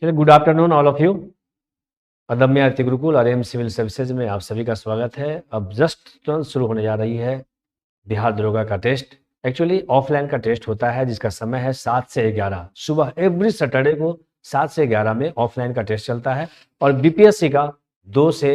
चलिए, good afternoon all of you. अदम्य आरती गुरुकुल और एम सिविल सर्विसेज में आप सभी का स्वागत है। अब जस्ट तुरंत शुरू होने जा रही है बिहार दरोगा का टेस्ट। एक्चुअली ऑफलाइन का टेस्ट होता है जिसका समय है 7 से 11 सुबह। एवरी सैटरडे को 7 से 11 में ऑफलाइन का टेस्ट चलता है और बीपीएससी का 2 से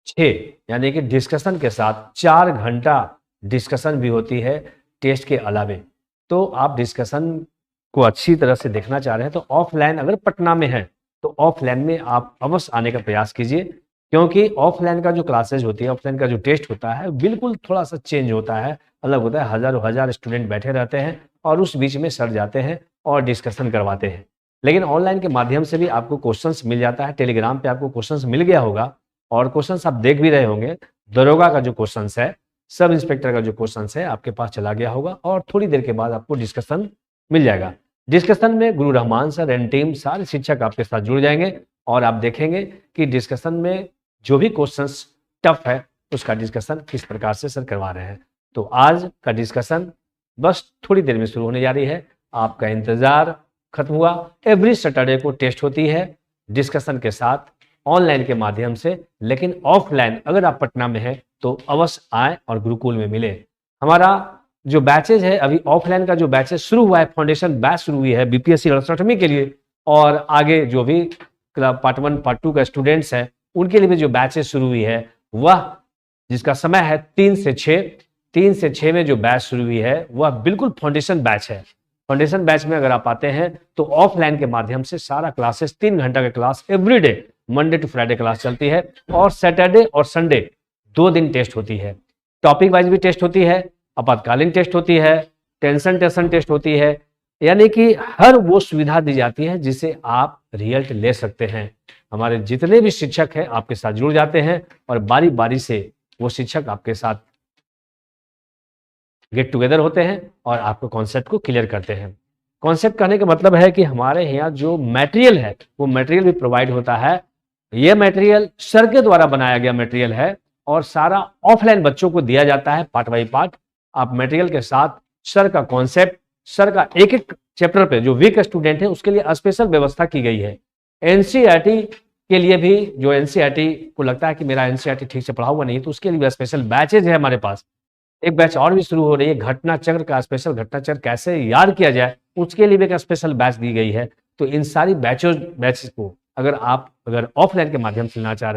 6 यानी कि डिस्कशन के साथ 4 घंटा डिस्कशन भी होती है टेस्ट के अलावे। तो आप डिस्कशन को अच्छी तरह से देखना चाह रहे हैं तो ऑफलाइन अगर पटना में है तो ऑफलाइन में आप अवश्य आने का प्रयास कीजिए, क्योंकि ऑफलाइन का जो क्लासेज होती है, ऑफलाइन का जो टेस्ट होता है बिल्कुल थोड़ा सा चेंज होता है, अलग होता है। हजारों हजार स्टूडेंट बैठे रहते हैं और उस बीच में सर जाते हैं और डिस्कशन करवाते हैं। लेकिन ऑनलाइन के माध्यम से भी आपको क्वेश्चंस मिल जाता है। टेलीग्राम पे आपको क्वेश्चंस मिल गया होगा और क्वेश्चंस आप देख भी रहे होंगे। दरोगा का जो क्वेश्चंस है, सब इंस्पेक्टर का जो क्वेश्चंस है आपके पास चला गया होगा और थोड़ी देर के बाद आपको डिस्कशन मिल जाएगा। डिस्कशन में गुरु रहमान सर एंड टीम सारे शिक्षक आपके साथ जुड़ जाएंगे और आप देखेंगे कि डिस्कशन में जो भी क्वेश्चंस टफ है उसका डिस्कशन किस प्रकार से सर करवा रहे हैं। तो आज का डिस्कशन बस थोड़ी देर में शुरू होने जा रही है। आपका इंतजार खत्म हुआ। एवरी सैटरडे को टेस्ट होती है डिस्कशन के साथ ऑनलाइन के माध्यम से, लेकिन ऑफलाइन अगर आप पटना में है तो अवश्य आए और गुरुकुल में मिले। हमारा जो बैचेज है, अभी ऑफलाइन का जो बैचेज शुरू हुआ है, फाउंडेशन बैच शुरू हुई है बीपीएससी 68वीं के लिए, और आगे जो भी पार्ट 1 पार्ट 2 का स्टूडेंट्स है उनके लिए भी जो बैचेज शुरू हुई है वह जिसका समय है 3 से 6 में जो बैच शुरू हुई है वह बिल्कुल फाउंडेशन बैच है। फाउंडेशन बैच में अगर आप आते हैं तो ऑफलाइन के माध्यम से सारा क्लासेस 3 घंटा का class everyday Monday to Friday class चलती है और सैटरडे और संडे 2 दिन टेस्ट होती है। टॉपिक वाइज भी टेस्ट होती है, आपातकालीन टेस्ट होती है, टेंशन टेस्ट होती है, यानी कि हर वो सुविधा दी जाती है जिसे आप रिजल्ट ले सकते हैं। हमारे जितने भी शिक्षक हैं आपके साथ जुड़ जाते हैं और बारी बारी से वो शिक्षक आपके साथ गेट टुगेदर होते हैं और आपको कॉन्सेप्ट को क्लियर करते हैं। कॉन्सेप्ट कहने का मतलब है कि हमारे यहाँ जो मटेरियल है वो मटेरियल भी प्रोवाइड होता है। ये मटेरियल सर के द्वारा बनाया गया मटेरियल है और सारा ऑफलाइन बच्चों को दिया जाता है पार्ट बाई पार्ट। आप मटेरियल के साथ सर का कॉन्सेप्ट, सर का एक एक चैप्टर पे जो वीक स्टूडेंट है उसके लिए स्पेशल व्यवस्था की गई है। एनसीईआरटी के लिए भी, जो एनसीईआरटी को लगता है कि मेरा एनसीईआरटी ठीक से पढ़ा हुआ नहीं तो उसके लिए स्पेशल बैचेज है हमारे पास। एक बैच और भी शुरू हो रही है घटना चक्र का, स्पेशल घटना चक्र कैसे याद किया जाए उसके लिए भी एक स्पेशल बैच दी गई है। तो इन सारी बैचेस को अगर ऑफलाइन के माध्यम से करना चाह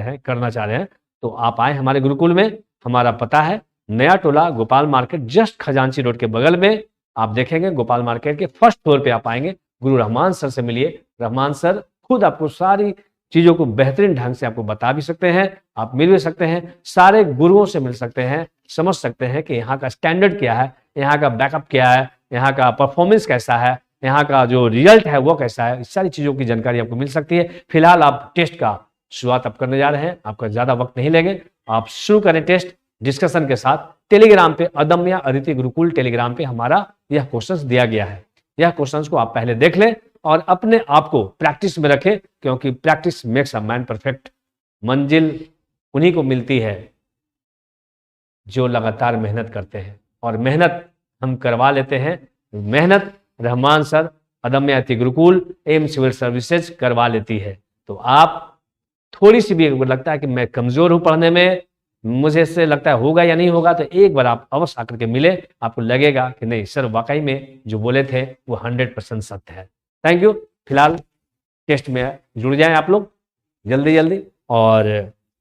रहे हैं तो आप आए हमारे गुरुकुल में। हमारा पता है नया टोला गोपाल मार्केट, जस्ट खजांची रोड के बगल में। आप देखेंगे गोपाल मार्केट के फर्स्ट फ्लोर पे आप आएंगे, गुरु रहमान सर से मिलिए। रहमान सर खुद आपको सारी चीजों को बेहतरीन ढंग से आपको बता भी सकते हैं, आप मिल भी सकते हैं, सारे गुरुओं से मिल सकते हैं, समझ सकते हैं कि यहाँ का स्टैंडर्ड क्या है, यहाँ का बैकअप क्या है, यहाँ का परफॉर्मेंस कैसा है, यहाँ का जो रिजल्ट है वो कैसा है। इस सारी चीजों की जानकारी आपको मिल सकती है। फिलहाल आप टेस्ट का शुरुआत आप करने जा रहे हैं, आपका ज्यादा वक्त नहीं लेंगे, आप शुरू करें टेस्ट डिस्कशन के साथ। टेलीग्राम पे अदम्य आदित्य गुरुकुल टेलीग्राम पे हमारा यह क्वेश्चंस दिया गया है। यह क्वेश्चंस को आप पहले देख लें और अपने आप को प्रैक्टिस में रखें, क्योंकि practice makes a man perfect. मंजिल उन्हीं को मिलती है जो लगातार मेहनत करते हैं और मेहनत हम करवा लेते हैं। मेहनत Rahman sir, Adamya Aditya Gurukul, M civil services करवा लेती है। तो आप थोड़ी सी भी लगता है कि मैं कमजोर हूं पढ़ने में, मुझे इससे लगता है होगा या नहीं होगा, तो एक बार आप अवश्य आकर के मिले, आपको लगेगा कि नहीं सर वाकई में जो बोले थे वो 100% सत्य है। Thank you. फिलहाल टेस्ट में जुड़ जाएं आप लोग जल्दी जल्दी और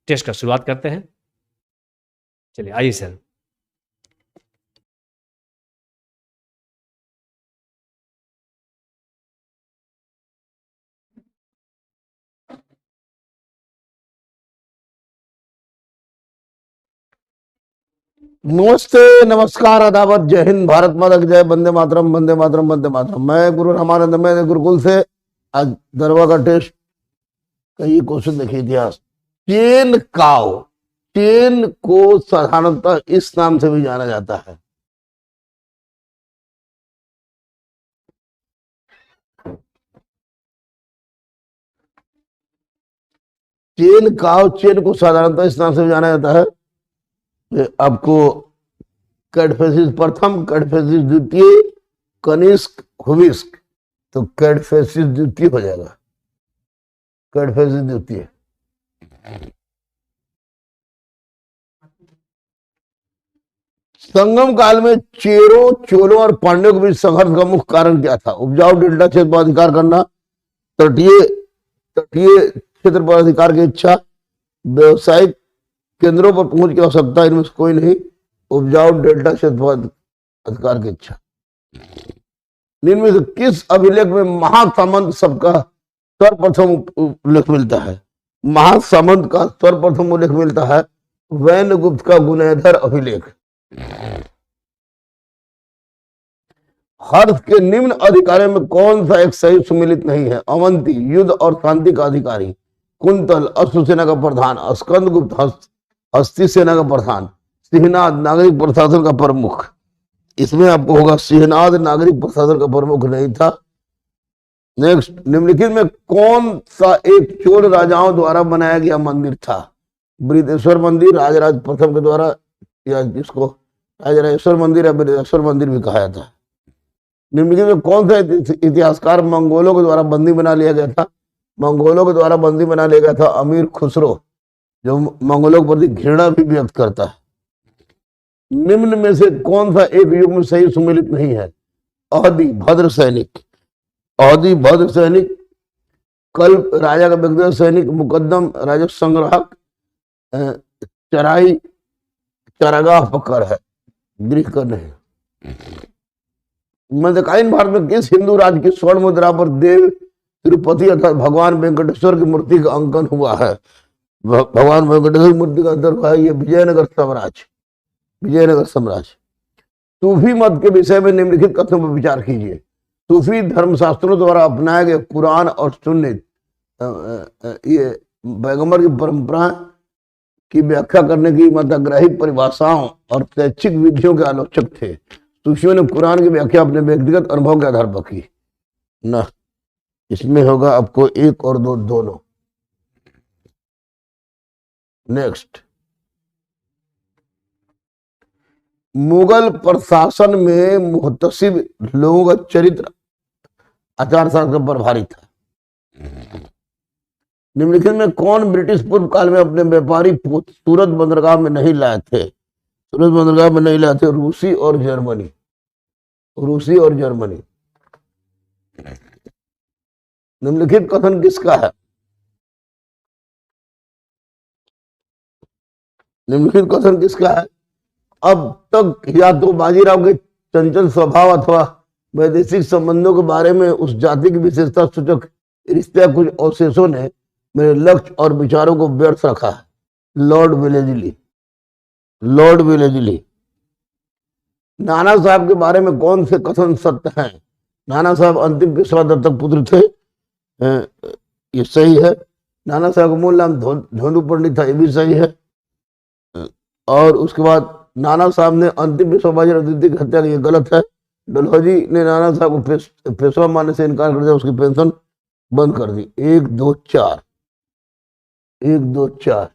टेस्ट का शुरुआत करते हैं। चलिए आइए सर। नमस्ते, नमस्कार, अदावत, जय हिंद, भारत माता की जय, वंदे मातरम, वंदे मातरम, वंदे मातरम। मैं गुरु रामानंद, मैं गुरुकुल से आज दरवा का टेस्ट का ये क्वेश्चन देखिए। इतिहास, चेन काव, चेन को साधारणतः इस नाम से भी जाना जाता है। चेन काव, चेन को साधारणतः इस नाम से भी जाना जाता है। आपको कैडफेसिस प्रथम, कैडफेसिस द्वितीय, कनिष्क, हुविस्क, तो कैडफेसिस द्वितीय हो जाएगा। कैडफेसिस होती है। संगम काल में चेरों, चोलों और पांड्यों के बीच संघर्ष का मुख्य कारण क्या था? उपजाऊ डेल्टा क्षेत्र पर अधिकार करना, तटीय तटीय क्षेत्र पर अधिकार की इच्छा, व्यवसायिक केंद्रों पर पहुंच की आवश्यकता, इनमें से कोई नहीं। उपजाऊ डेल्टा क्षेत्र पर अधिकार की इच्छा। निम्न में से किस अभिलेख में महासामंत शब्द का सर्वप्रथम उल्लेख मिलता है? महासामंत का सर्वप्रथम उल्लेख मिलता है वैनगुप्त का गुणेधर अभिलेख। हर्ष के निम्न अधिकारियों में कौन सा एक सही सुमिलित नहीं है? अवंती युद्ध और शांति का अधिकारी, कुंतल अश्व सेना का प्रधान, स्कंदगुप्त हस्ती सेना का प्रधान, सिंहनाद नागरिक प्रशासन का प्रमुख। इसमें आपको होगा सिंहनाद नागरिक प्रशासन का प्रमुख नहीं था। नेक्स्ट, निम्नलिखित में कौन सा एक चोल राजाओं द्वारा बनाया गया मंदिर था? बृहदेश्वर मंदिर राजराज प्रथम के द्वारा, या जिसको राजराजेश्वर मंदिर या बृहदेश्वर मंदिर भी कहा जाता है। निम्नलिखित में कौन सा इतिहासकार मंगोलों के द्वारा बंदी बना लिया गया था? मंगोलों के द्वारा बंदी बना लिया गया था अमीर खुसरो, जो मंगोलों के प्रति घृणा भी व्यक्त करता है। निम्न में से कौन सा एक युग में सही सुमिलित नहीं है? अवधि भद्र सैनिक, अवधि भद्र सैनिक, कल्प राजा का व्यक्तिगत सैनिक, मुकद्दम राजस्व संग्राहक, चराई चरागाह पकड़ है, गृह कर नहीं। मध्यकालीन भारत में किस हिंदू राज्य की स्वर्ण मुद्रा पर देव तिरुपति अर्थात भगवान वेंकटेश्वर की मूर्ति का अंकन हुआ है? भगवान वेंकटेश्वर मूर्ति का अंतर हुआ है ये विजयनगर साम्राज्य, विजयनगर साम्राज्य। सूफी मत के विषय में निम्नलिखित कथनों पर विचार कीजिए। सूफी धर्मशास्त्रों द्वारा अपनाए गए कुरान और सुन्नत ये पैगंबर की परंपरा की व्याख्या करने की मतग्राही परिभाषाओं और शैक्षिक विधियों के आलोचक थे। सूफियों ने कुरान की व्याख्या अपने व्यक्तिगत अनुभव के आधार पर की ना। इसमें होगा आपको एक और दो दोनों। नेक्स्ट, मुगल प्रशासन में मुहतसिब लोगों का चरित्र आचार शास्त्र पर भारी था। निम्नलिखित में कौन ब्रिटिश पूर्व काल में अपने व्यापारी सूरत बंदरगाह में नहीं लाए थे? सूरत बंदरगाह में नहीं लाए थे रूसी और जर्मनी, रूसी और जर्मनी। निम्नलिखित कथन किसका है? निम्नलिखित कथन किसका है? अब तक या तो बाजीराव के चंचल स्वभाव अथवा वैदेशिक संबंधों के बारे में उस जाति की विशेषता सूचक रिश्ते कुछ अवशेषों ने मेरे लक्ष्य और विचारों को व्यर्थ रखा है। Lord Wellesley, Lord Wellesley. नाना साहब के बारे में कौन से कथन सत्य हैं? नाना साहब अंतिम पेशवा दत्तक पुत्र थे, ये सही है। नाना साहब का मूल नाम धोंडू पंडित था, ये भी सही है। और उसके बाद नाना साहब ने अंतिम पेशवा बाजीराव द्वितीय की हत्या की, ये गलत है। डलहौजी ने नाना साहब को पेशवा मानने से इनकार कर दिया, उसकी पेंशन बंद कर दी। 1 2 4, 1 2 4।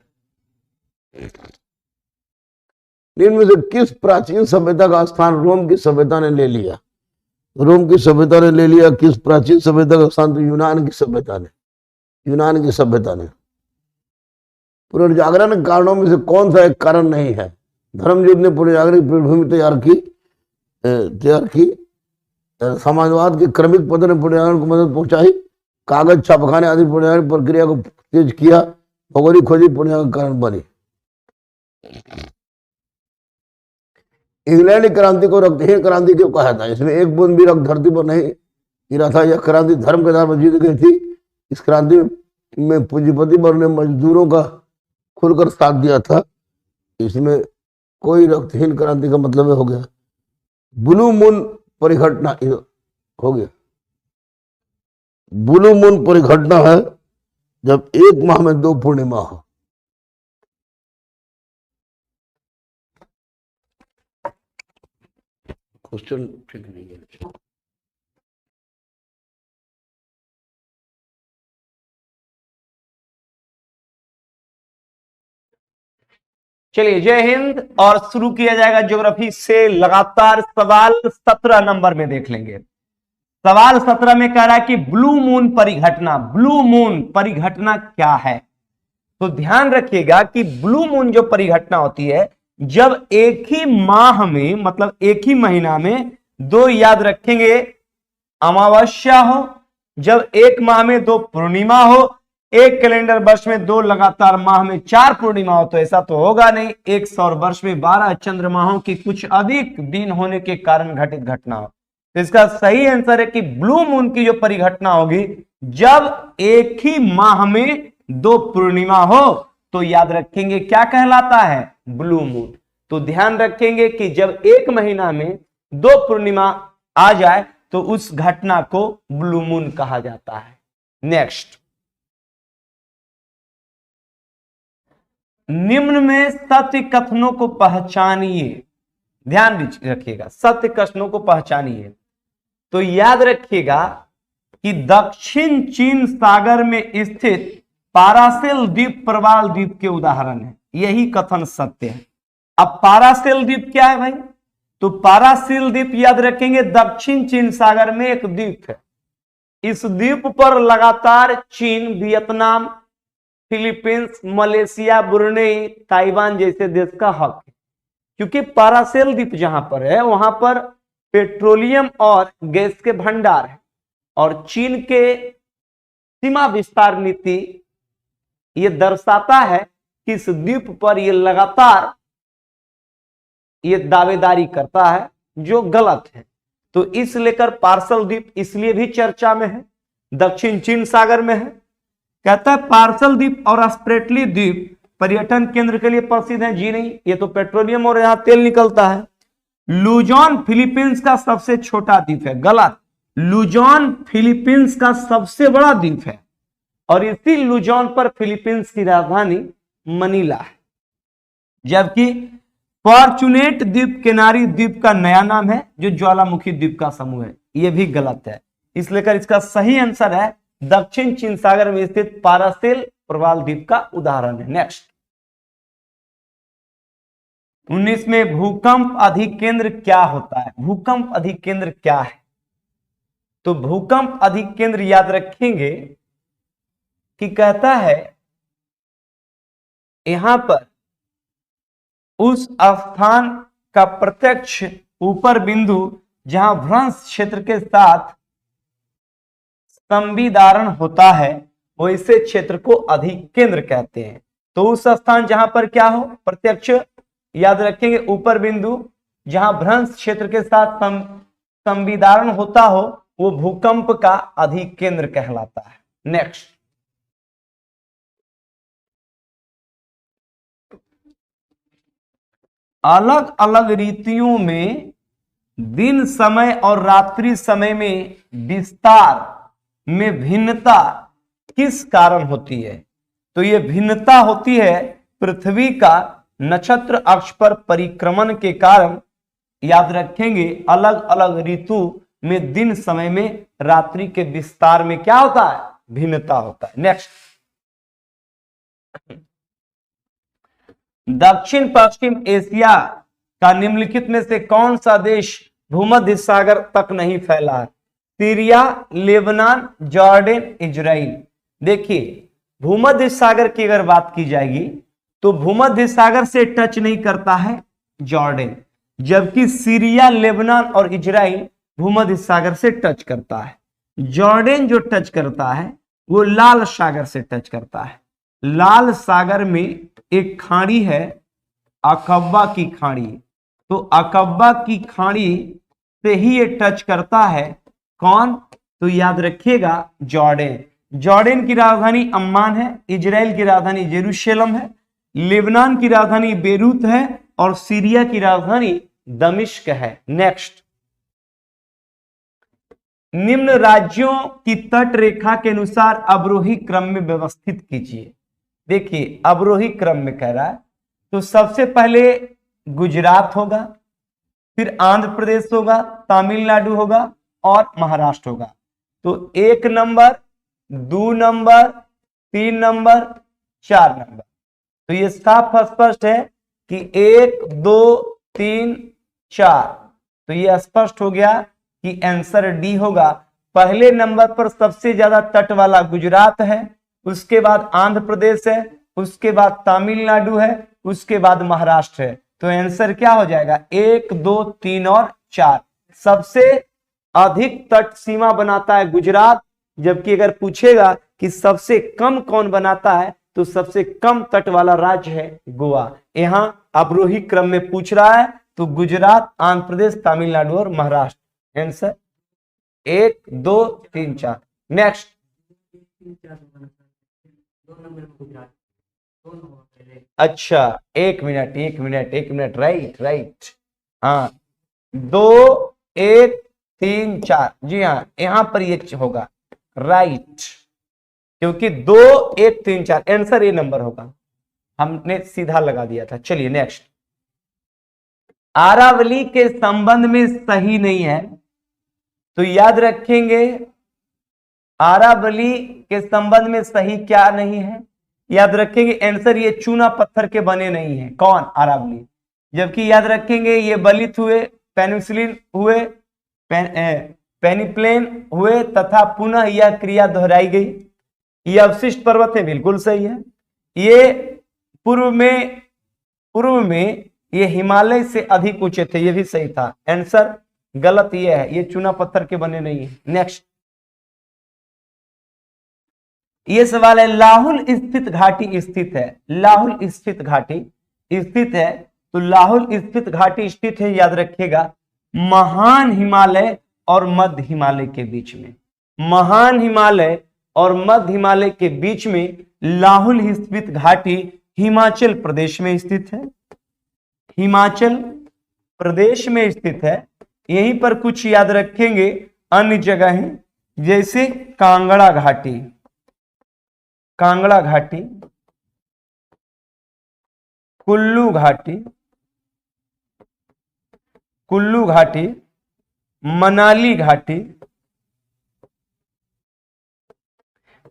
इनमें से किस प्राचीन सभ्यता का स्थान रोम की सभ्यता ने ले लिया? रोम की सभ्यता ने ले लिया। किस प्राचीन सभ्यता का स्थान? तो यूनान की सभ्यता ने, यूनान की सभ्यता ने। पुनर्जागरण कारणों में से कौन सा एक कारण नहीं है? धर्मयुद्ध ने पुनर्जागरण की पृष्ठभूमि तैयार की। समाजवाद के क्रमिक पतन ने पुनर्जागरण को मदद पहुंचाई। कागज छापखाने आदि पुनर्जागरण प्रक्रिया को तेज किया। भौगोलिक खोजी पुनर्जागरण कारण बनी। इंग्लैंड क्रांति को रक्तहीन क्रांति क्यों कहा था? इसमें एक बूंद भी रक्त धरती पर नहीं गिरा था। यह क्रांति धर्म के आधार पर जीत गई थी। इस क्रांति में पूंजीपति वर्ग ने मजदूरों का खुलकर साथ दिया था। इसमें कोई रक्तहीन क्रांति का मतलब हो गया। ब्लू मून परिघटना हो गया। ब्लू मून परिघटना है जब एक माह में 2 पूर्णिमा हो। क्वेश्चन ठीक नहीं है। चलिए, जय हिंद। और शुरू किया जाएगा ज्योग्राफी से। लगातार सवाल 17 नंबर में देख लेंगे। सवाल 17 में कह रहा है कि ब्लू मून परिघटना, ब्लू मून परिघटना क्या है? तो ध्यान रखिएगा कि ब्लू मून जो परिघटना होती है, जब एक ही माह में, मतलब एक ही महीना में दो, याद रखेंगे, अमावस्या हो, जब एक माह में दो पूर्णिमा हो, एक कैलेंडर वर्ष में दो लगातार माह में 4 पूर्णिमा हो, तो ऐसा तो होगा नहीं। एक सौर वर्ष में 12 चंद्रमाहों की कुछ अधिक दिन होने के कारण घटित घटना हो। तो इसका सही आंसर है कि ब्लू मून की जो परिघटना होगी, जब एक ही माह में 2 पूर्णिमा हो, तो याद रखेंगे क्या कहलाता है? Blue moon. तो ध्यान रखेंगे कि जब एक महीना में 2 पूर्णिमा आ जाए तो उस घटना को ब्लू मून कहा जाता है। नेक्स्ट, निम्न में सत्य कथनों को पहचानिए। ध्यान रखिएगा, सत्य कथनों को पहचानिए। तो याद रखिएगा कि दक्षिण चीन सागर में स्थित पारासेल द्वीप प्रवाल द्वीप के उदाहरण है। यही कथन सत्य है। अब पारासेल द्वीप क्या है भाई? तो पारासेल द्वीप याद रखेंगे दक्षिण चीन सागर में एक द्वीप है। इस द्वीप पर लगातार चीन, Vietnam, Philippines, Malaysia, Brunei, Taiwan जैसे देश का हक है। क्योंकि पारासेल द्वीप जहां पर है वहां पर पेट्रोलियम और गैस के भंडार है, और चीन के सीमा विस्तार नीति ये दर्शाता है कि इस द्वीप पर ये लगातार ये दावेदारी करता है, जो गलत है। तो इस लेकर पार्सल द्वीप इसलिए भी चर्चा में है, दक्षिण चीन सागर में है। कहता है पार्सल द्वीप और स्प्रेटली द्वीप पर्यटन केंद्र के लिए प्रसिद्ध है। जी नहीं, ये तो पेट्रोलियम और यहां तेल निकलता है। लुजॉन फिलीपींस का सबसे छोटा द्वीप है। गलत, लुजॉन फिलीपींस का सबसे बड़ा द्वीप है, और इसी लुजॉन पर फिलीपींस की राजधानी मनीला है। जबकि फॉर्चुनेट द्वीप किनारी द्वीप का नया नाम है, जो ज्वालामुखी द्वीप का समूह है। यह भी गलत है, इसलिए इसका सही आंसर है दक्षिण चीन सागर में स्थित पारासेल प्रवाल द्वीप का उदाहरण है। नेक्स्ट, 19 में भूकंप अधिकेंद्र क्या होता है? भूकंप अधिकेंद्र क्या है? तो भूकंप अधिकेंद्र याद रखेंगे कि कहता है यहां पर उस स्थान का प्रत्यक्ष ऊपर बिंदु जहां भ्रंश क्षेत्र के साथ संविदारण होता है, वैसे क्षेत्र को अधिकेंद्र कहते हैं। तो उस स्थान जहां पर क्या हो? प्रत्यक्ष, याद रखेंगे ऊपर बिंदु जहां भ्रंश क्षेत्र के साथ संविदारण होता हो, वो भूकंप का अधिकेंद्र कहलाता है। नेक्स्ट, अलग अलग रीतियों में दिन समय और रात्रि समय में विस्तार में भिन्नता किस कारण होती है? तो यह भिन्नता होती है पृथ्वी का नक्षत्र अक्ष पर परिक्रमण के कारण। याद रखेंगे अलग अलग ऋतु में दिन समय में रात्रि के विस्तार में क्या होता है? भिन्नता होता है। नेक्स्ट, दक्षिण पश्चिम एशिया का निम्नलिखित में से कौन सा देश भूमध्य सागर तक नहीं फैला है? Syria, Lebanon, Jordan, Israel. देखिए, भूमध्य सागर की अगर बात की जाएगी तो भूमध्य सागर से टच नहीं करता है जॉर्डन, जबकि सीरिया, लेबनान और इजराइल भूमध्य सागर से टच करता है। जॉर्डन जो टच करता है वो लाल सागर से टच करता है। लाल सागर में एक खाड़ी है, अकब्बा की खाड़ी। तो अकब्बा की खाड़ी से ही ये टच करता है। कौन? तो याद रखिएगा जॉर्डन। जॉर्डन की राजधानी अम्मान है, इजराइल की राजधानी जेरूशलेम है, लेबनान की राजधानी बेरूत है, और सीरिया की राजधानी दमिश्क है। नेक्स्ट, निम्न राज्यों की तट रेखा के अनुसार अवरोही क्रम में व्यवस्थित कीजिए। देखिए, अवरोही क्रम में कह रहा है, तो सबसे पहले गुजरात होगा, फिर आंध्र प्रदेश होगा, तमिलनाडु होगा और महाराष्ट्र होगा। तो 1 नंबर, 2 नंबर, 3 नंबर, 4 नंबर। तो ये साफ स्पष्ट है कि 1, 2, 3, 4। तो ये स्पष्ट हो गया कि आंसर डी होगा। पहले नंबर पर सबसे ज्यादा तट वाला गुजरात है, उसके बाद आंध्र प्रदेश है, उसके बाद तमिलनाडु है, उसके बाद महाराष्ट्र है। तो आंसर क्या हो जाएगा? 1, 2, 3 और 4। सबसे अधिक तट सीमा बनाता है गुजरात, जबकि अगर पूछेगा कि सबसे कम कौन बनाता है तो सबसे कम तट वाला राज्य है गोवा। यहां अवरोही क्रम में पूछ रहा है तो गुजरात, आंध्र प्रदेश, तमिलनाडु और महाराष्ट्र। आंसर 1, 2, 3, 4। नेक्स्ट, अच्छा एक मिनट, राइट। हाँ, 2, 1, 3, 4, जी हाँ, यहां पर ये होगा राइट, क्योंकि 2, 1, 3, 4 आंसर ये नंबर होगा, हमने सीधा लगा दिया था। चलिए नेक्स्ट, अरावली के संबंध में सही नहीं है, तो याद रखेंगे अरावली के संबंध में सही क्या नहीं है, याद रखेंगे आंसर ये चूना पत्थर के बने नहीं है। कौन? अरावली। जबकि याद रखेंगे ये बलित हुए, पेनिसिलिन हुए, पेनिप्लेन हुए तथा पुनः यह क्रिया दोहराई गई। ये अवशिष्ट पर्वत है, बिल्कुल सही है। ये पूर्व में ये हिमालय से अधिक ऊंचे थे, ये भी सही था। आंसर गलत ये है, ये चूना पत्थर के बने नहीं है। नेक्स्ट, ये सवाल है, लाहुल स्थित घाटी स्थित है। लाहुल स्थित घाटी स्थित है, तो लाहुल स्थित घाटी स्थित है, याद रखिएगा महान हिमालय और मध्य हिमालय के बीच में। महान हिमालय और मध्य हिमालय के बीच में लाहुल स्थित घाटी हिमाचल प्रदेश में स्थित है। हिमाचल प्रदेश में स्थित है। यहीं पर कुछ याद रखेंगे अन्य जगहें, जैसे कांगड़ा घाटी, कांगड़ा घाटी, कुल्लू घाटी, कुल्लू घाटी, मनाली घाटी,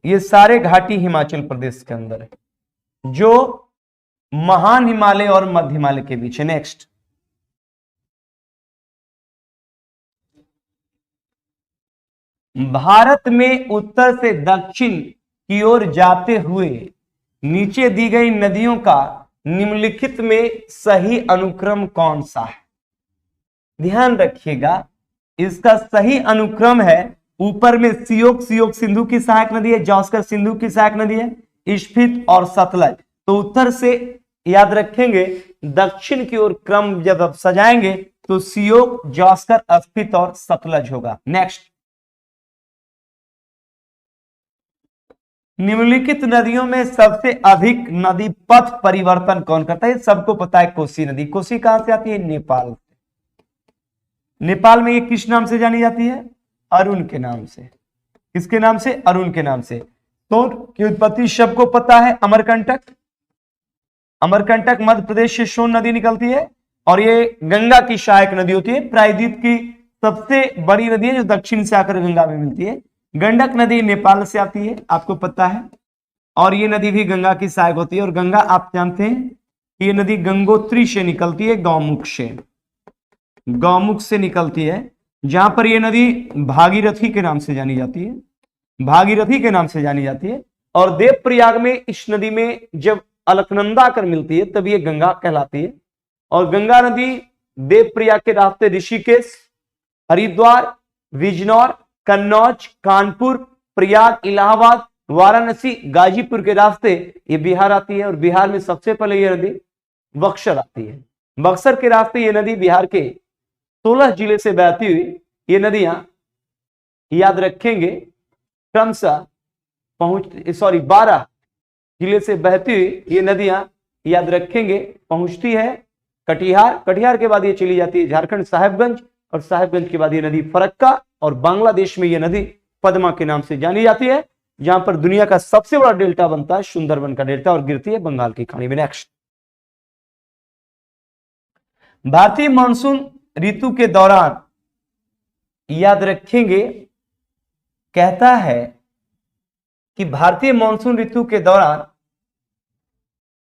ये सारे घाटी हिमाचल प्रदेश के अंदर है, जो महान हिमालय और मध्य हिमालय के बीच है। नेक्स्ट, भारत में उत्तर से दक्षिण की ओर जाते हुए नीचे दी गई नदियों का निम्नलिखित में सही अनुक्रम कौन सा है? ध्यान रखिएगा, इसका सही अनुक्रम है, ऊपर में सियोक सिंधु की सहायक नदी है, जास्कर सिंधु की सहायक नदी है, स्फीत और सतलज। तो उत्तर से याद रखेंगे, दक्षिण की ओर क्रम जब आप सजाएंगे तो सियोक, जास्कर, स्फीत और सतलज होगा। नेक्स्ट, निम्नलिखित नदियों में सबसे अधिक नदी पथ परिवर्तन कौन करता है? सबको पता है, कोसी नदी। कोसी कहां से आती है? नेपाल से। नेपाल में ये किस नाम से जानी जाती है? अरुण के नाम से। किसके नाम से? अरुण के नाम से। तो की उत्पत्ति सबको पता है, अमरकंटक। अमरकंटक मध्य प्रदेश से सोन नदी निकलती है और ये गंगा की सहायक नदी होती है। प्रायद्वीप की सबसे बड़ी नदी है जो दक्षिण से आकर गंगा में मिलती है। गंडक नदी नेपाल से आती है, आपको पता है, और ये नदी भी गंगा की सहायक होती है। और गंगा आप जानते हैं ये नदी गंगोत्री से निकलती है, गौमुख से निकलती है, जहां पर ये नदी भागीरथी के नाम से जानी जाती है, भागीरथी के नाम से जानी जाती है। और देवप्रयाग में इस नदी में जब अलकनंदा कर मिलती है तब ये गंगा कहलाती है। और गंगा नदी देवप्रयाग के रास्ते ऋषिकेश, हरिद्वार, बिजनौर, कन्नौज, कानपुर, प्रयाग, इलाहाबाद, वाराणसी, गाजीपुर के रास्ते ये बिहार आती है। और बिहार में सबसे पहले ये नदी बक्सर आती है। बक्सर के रास्ते ये नदी बिहार के 16 जिले से बहती हुई ये नदियां याद रखेंगे क्रमशः 12 जिले से बहती हुई ये नदियां याद रखेंगे पहुंचती है कटिहार। कटिहार के बाद ये चली जाती है झारखंड साहेबगंज, और साहेबगंज के बाद ये नदी फरक्का, और बांग्लादेश में ये नदी पद्मा के नाम से जानी जाती है, जहां पर दुनिया का सबसे बड़ा डेल्टा बनता है सुंदरबन का डेल्टा, और गिरती है बंगाल की खाड़ी में। नेक्स्ट, भारतीय मानसून ऋतु के दौरान याद रखेंगे, कहता है कि भारतीय मानसून ऋतु के दौरान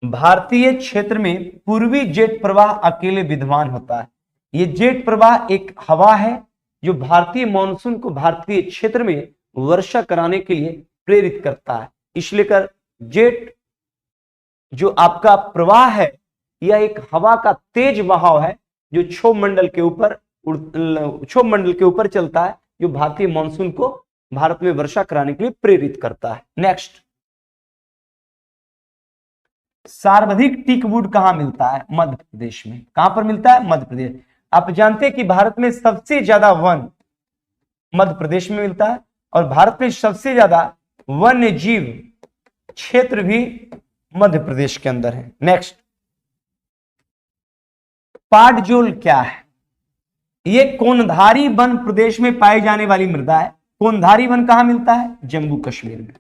भारतीय क्षेत्र में पूर्वी जेट प्रवाह अकेले विद्यमान होता है। ये जेट प्रवाह एक हवा है जो भारतीय मानसून को भारतीय क्षेत्र में वर्षा कराने के लिए प्रेरित करता है। इसलिए कर जेट जो आपका प्रवाह है यह एक हवा का तेज बहाव है जो क्षोभ मंडल के ऊपर चलता है, जो भारतीय मानसून को भारत में वर्षा कराने के लिए प्रेरित करता है। नेक्स्ट, सर्वाधिक टीक वुड कहां मिलता है? मध्य प्रदेश में। कहां पर मिलता है? मध्य प्रदेश। आप जानते हैं कि भारत में सबसे ज्यादा वन मध्य प्रदेश में मिलता है और भारत में सबसे ज्यादा वन्य जीव क्षेत्र भी मध्य प्रदेश के अंदर है। नेक्स्ट, पाटजोल क्या है? यह कोनधारी वन प्रदेश में पाई जाने वाली मृदा है। कोनधारी वन कहां मिलता है? जम्मू कश्मीर में।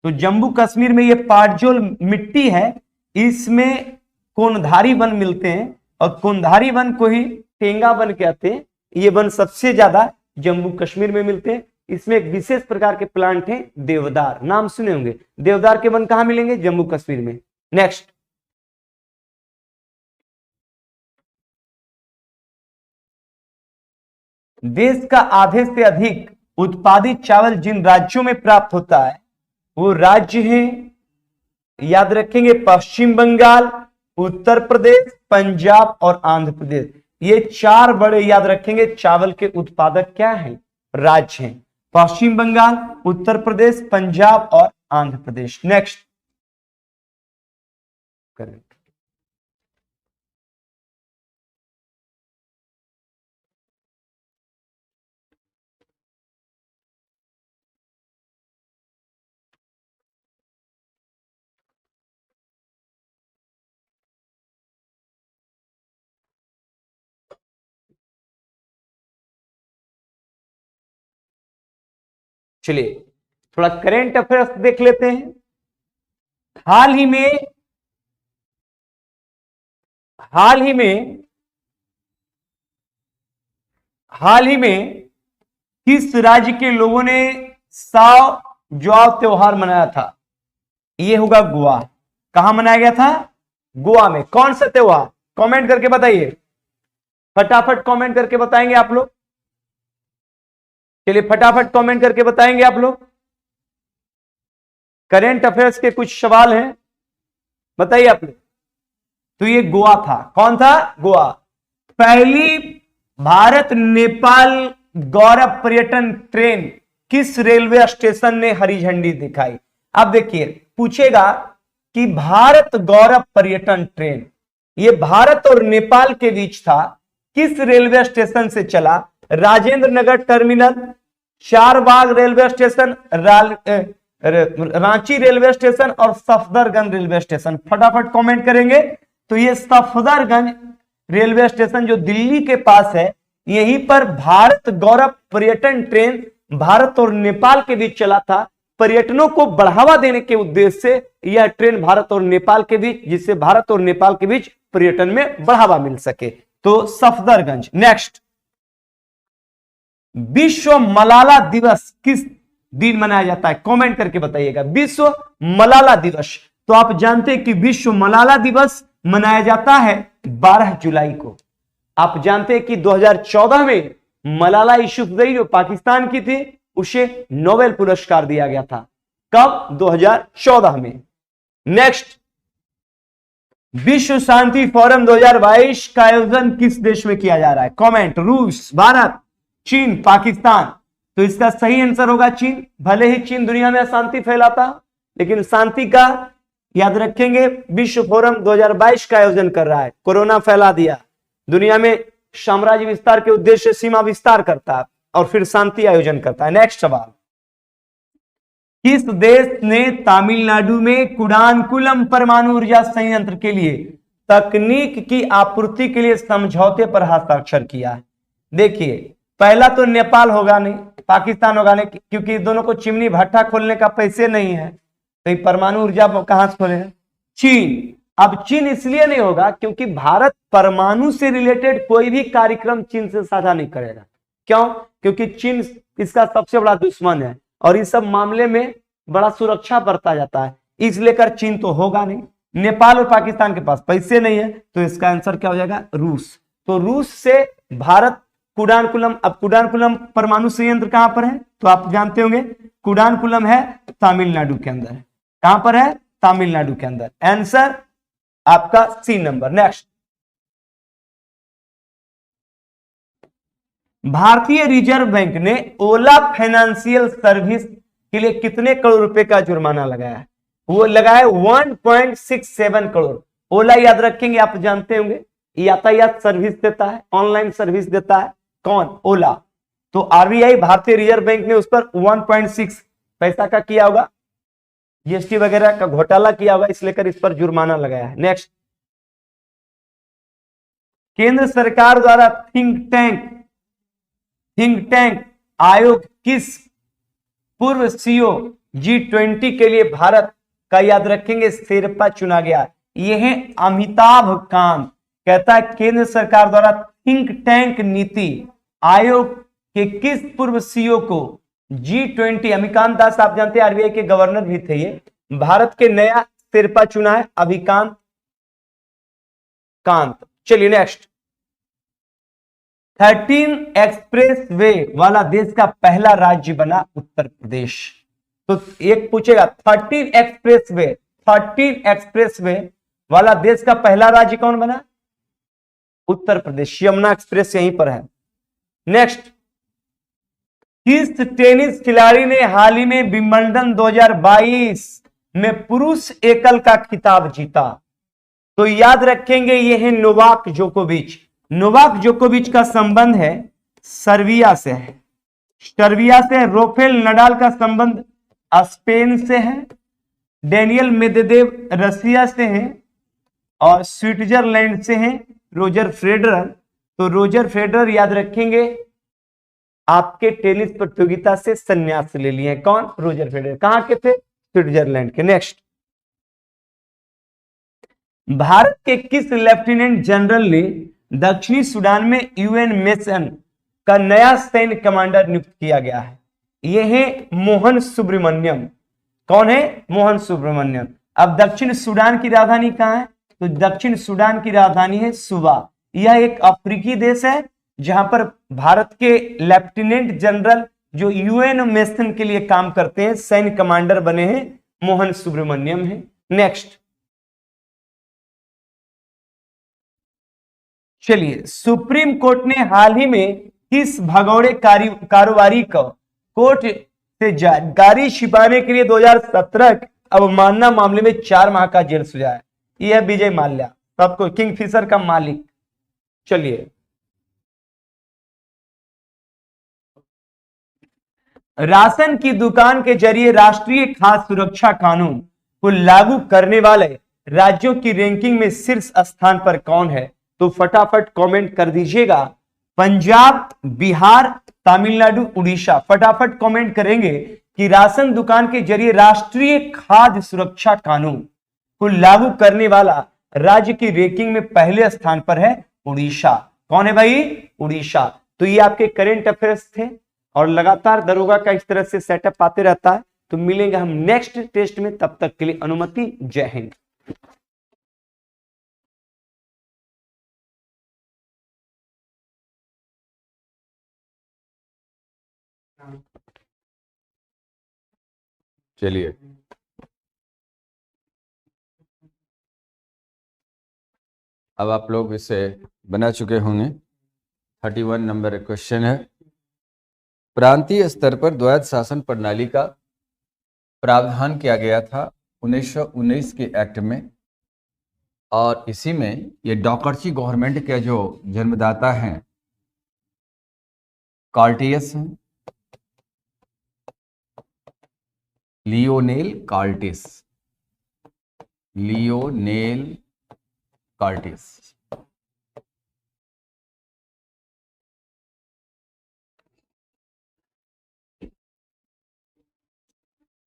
तो जम्मू कश्मीर में ये पाटजोल मिट्टी है, इसमें कोनधारी वन मिलते हैं और कोनधारी वन को ही टेंगा वन कहते हैं। ये वन सबसे ज्यादा जम्मू कश्मीर में मिलते हैं। इसमें एक विशेष प्रकार के प्लांट हैं देवदार, नाम सुने होंगे। देवदार के वन कहां मिलेंगे? जम्मू कश्मीर में। नेक्स्ट, देश का आधे से अधिक उत्पादित चावल जिन राज्यों में प्राप्त होता है वो राज्य हैं, याद रखेंगे, पश्चिम बंगाल, उत्तर प्रदेश, पंजाब और आंध्र प्रदेश। ये चार बड़े याद रखेंगे चावल के उत्पादक क्या हैं? राज्य हैं। पश्चिम बंगाल, उत्तर प्रदेश, पंजाब और आंध्र प्रदेश। नेक्स्ट, करेक्ट, चलिए थोड़ा करेंट अफेयर्स देख लेते हैं। हाल ही में किस राज्य के लोगों ने साव जौ त्योहार मनाया था? यह होगा गोवा। कहां मनाया गया था? गोवा में। कौन सा त्योहार? कमेंट करके बताइए, फटाफट कमेंट करके बताएंगे आप लोग। चलिए फटाफट कमेंट करके बताएंगे आप लोग। करेंट अफेयर्स के कुछ सवाल हैं, बताइए आप लोग। तो ये गोवा था। कौन था? गोवा। पहली भारत नेपाल गौरव पर्यटन ट्रेन किस रेलवे स्टेशन ने हरी झंडी दिखाई? अब देखिए, पूछेगा कि भारत गौरव पर्यटन ट्रेन ये भारत और नेपाल के बीच था, किस रेलवे स्टेशन से चला? Rajendra Nagar terminal, Charbagh railway station, Ranchi railway station और सफदरगंज रेलवे स्टेशन। फटाफट कमेंट करेंगे। तो ये सफदरगंज रेलवे स्टेशन जो दिल्ली के पास है, यहीं पर भारत गौरव पर्यटन ट्रेन भारत और नेपाल के बीच चला था। पर्यटनों को बढ़ावा देने के उद्देश्य से यह ट्रेन भारत और नेपाल के बीच, जिससे भारत और नेपाल के बीच पर्यटन में बढ़ावा मिल सके। तो सफदरगंज। नेक्स्ट, विश्व मलाला दिवस किस दिन मनाया जाता है? कमेंट करके बताइएगा। विश्व मलाला दिवस। तो आप जानते हैं कि विश्व मलाला दिवस मनाया जाता है 12 जुलाई को। आप जानते हैं कि 2014 में मलाला यूसुफजई जो पाकिस्तान की थी, उसे नोबेल पुरस्कार दिया गया था। कब? 2014 में। नेक्स्ट, विश्व शांति फोरम 2022 का आयोजन किस देश में किया जा रहा है? कमेंट। रूस, भारत, चीन, पाकिस्तान। तो इसका सही आंसर होगा चीन। भले ही चीन दुनिया में अशांति फैलाता, लेकिन शांति का याद रखेंगे विश्व फोरम 2022 का आयोजन कर रहा है। कोरोना फैला दिया, दुनिया में साम्राज्य विस्तार के उद्देश्य से सीमा विस्तार करता है और फिर शांति आयोजन करता है। नेक्स्ट सवाल, किस देश ने तमिलनाडु में कुडानकुलम परमाणु ऊर्जा संयंत्र के लिए तकनीक की आपूर्ति के लिए समझौते पर हस्ताक्षर किया है? देखिए, पहला तो नेपाल होगा नहीं, पाकिस्तान होगा नहीं, क्योंकि दोनों को चिमनी भट्टा खोलने का पैसे नहीं है, तो ये परमाणु ऊर्जा कहां से खोलेगा? चीन। अब चीन इसलिए नहीं होगा क्योंकि भारत परमाणु से रिलेटेड कोई भी कार्यक्रम चीन से साझा नहीं करेगा। क्यों? क्योंकि चीन इसका सबसे बड़ा दुश्मन है और इस सब मामले में बड़ा सुरक्षा बरता जाता है, इसलिए कर चीन तो होगा नहीं। नेपाल और पाकिस्तान के पास पैसे नहीं है, तो इसका आंसर क्या हो जाएगा? रूस। तो रूस से भारत कुडानकुलम। अब कुडानकुलम परमाणु संयंत्र कहां पर है तो आप जानते होंगे, कुडानकुलम है तमिलनाडु के अंदर। कहां पर है? तमिलनाडु के अंदर। आंसर आपका सी नंबर। नेक्स्ट, भारतीय रिजर्व बैंक ने ओला फाइनेंशियल सर्विस के लिए कितने करोड़ रुपए का जुर्माना लगाया है? वो लगाया 1.67 करोड़। ओला याद रखेंगे, आप जानते होंगे यातायात सर्विस देता है, ऑनलाइन सर्विस देता है। कौन? ओला। तो आरबीआई भारतीय रिजर्व बैंक ने उस पर 1.6 पैसा का किया होगा, जीएसटी वगैरह का घोटाला किया होगा, इसलिए कर इस पर जुर्माना लगाया है। नेक्स्ट, केंद्र सरकार द्वारा थिंक टैंक आयोग किस पूर्व सीईओ G20 के लिए भारत का याद रखेंगे शेरपा चुना गया? यह है अमिताभ कांत। कहता है केंद्र सरकार द्वारा थिंक टैंक नीति आयोग के किस पूर्व सीईओ को G20, अमिकांत दास आप जानते हैं आरबीआई के गवर्नर भी थे, ये भारत के नया शेरपा चुना है अभिकांत कांत। चलिए नेक्स्ट, 13 एक्सप्रेस वे वाला देश का पहला राज्य बना उत्तर प्रदेश। तो एक पूछेगा 13 एक्सप्रेस वे वाला देश का पहला राज्य कौन बना? उत्तर प्रदेश। यमुना एक्सप्रेस यहीं पर है। नेक्स्ट, किस टेनिस खिलाड़ी ने हाल ही में विंबलडन 2022 में पुरुष एकल का खिताब जीता? तो याद रखेंगे ये है नोवाक जोकोविच। नोवाक जोकोविच का संबंध है सर्बिया से है, राफेल नडाल का संबंध स्पेन से है, डेनियल मेदवेदेव रसिया से है और स्विट्जरलैंड से है रोजर फेडरर। तो रोजर फेडरर याद रखेंगे आपके टेनिस प्रतियोगिता से संन्यास ले लिए। कौन? Roger Federer. कहां के थे? स्विट्जरलैंड के। नेक्स्ट, भारत के किस लेफ्टिनेंट जनरल ने दक्षिणी सूडान में यूएन मिशन का नया सैन्य कमांडर नियुक्त किया गया है? यह है मोहन सुब्रमण्यम। कौन है? मोहन सुब्रमण्यम। अब दक्षिण सूडान की राजधानी कहां है? तो दक्षिण सूडान की राजधानी है सुबा। यह एक अफ्रीकी देश है जहां पर भारत के लेफ्टिनेंट जनरल जो यूएन मिशन के लिए काम करते हैं, सैन्य कमांडर बने हैं, मोहन सुब्रमण्यम है। नेक्स्ट, चलिए, सुप्रीम कोर्ट ने हाल ही में किस भगौड़े कारोबारी को कोर्ट से गाड़ी छिपाने के लिए 2017 अवमानना मामले में 4 माह का जेल सुझाया? यह है विजय माल्या, सबको किंगफिशर का मालिक। चलिए, राशन की दुकान के जरिए राष्ट्रीय खाद्य सुरक्षा कानून को लागू करने वाले राज्यों की रैंकिंग में शीर्ष स्थान पर कौन है? तो फटाफट कमेंट कर दीजिएगा। पंजाब, बिहार, तमिलनाडु, उड़ीसा। फटाफट कमेंट करेंगे कि राशन दुकान के जरिए राष्ट्रीय खाद्य सुरक्षा कानून को लागू करने वाला राज्य की रैंकिंग में पहले स्थान पर है उड़ीसा। कौन है भाई? उड़ीसा। तो ये आपके करेंट अफेयर्स थे और लगातार दरोगा का इस तरह से सेटअप आते रहता है। तो मिलेंगे हम नेक्स्ट टेस्ट में, तब तक के लिए अनुमति। जय हिंद। चलिए, अब आप लोग इसे बना चुके होंगे। 31 नंबर क्वेश्चन है, प्रांतीय स्तर पर द्वैध शासन प्रणाली का प्रावधान किया गया था 1919 के एक्ट में, और इसी में ये डॉकर्ची गवर्नमेंट के जो जन्मदाता हैं कार्टियस हैं, लियोनेल कार्टिस।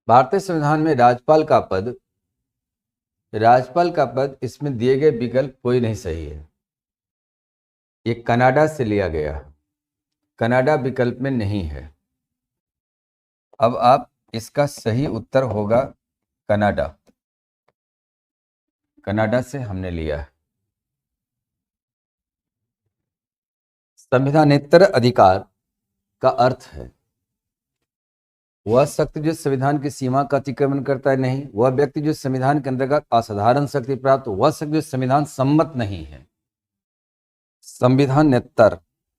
भारतीय संविधान में राज्यपाल का पद इसमें दिए गए विकल्प कोई नहीं सही है। ये कनाडा से लिया गया है, कनाडा विकल्प में नहीं है। अब आप इसका सही उत्तर होगा कनाडा। कनाडा से हमने लिया है। संविधानेतर अधिकार का अर्थ है वह शक्ति जो संविधान की सीमा का अतिक्रमण करता है, नहीं। वह व्यक्ति जो संविधान के अंतर्गत असाधारण शक्ति प्राप्त, वह शक्ति जो संविधान सम्मत नहीं है। संविधानेतर,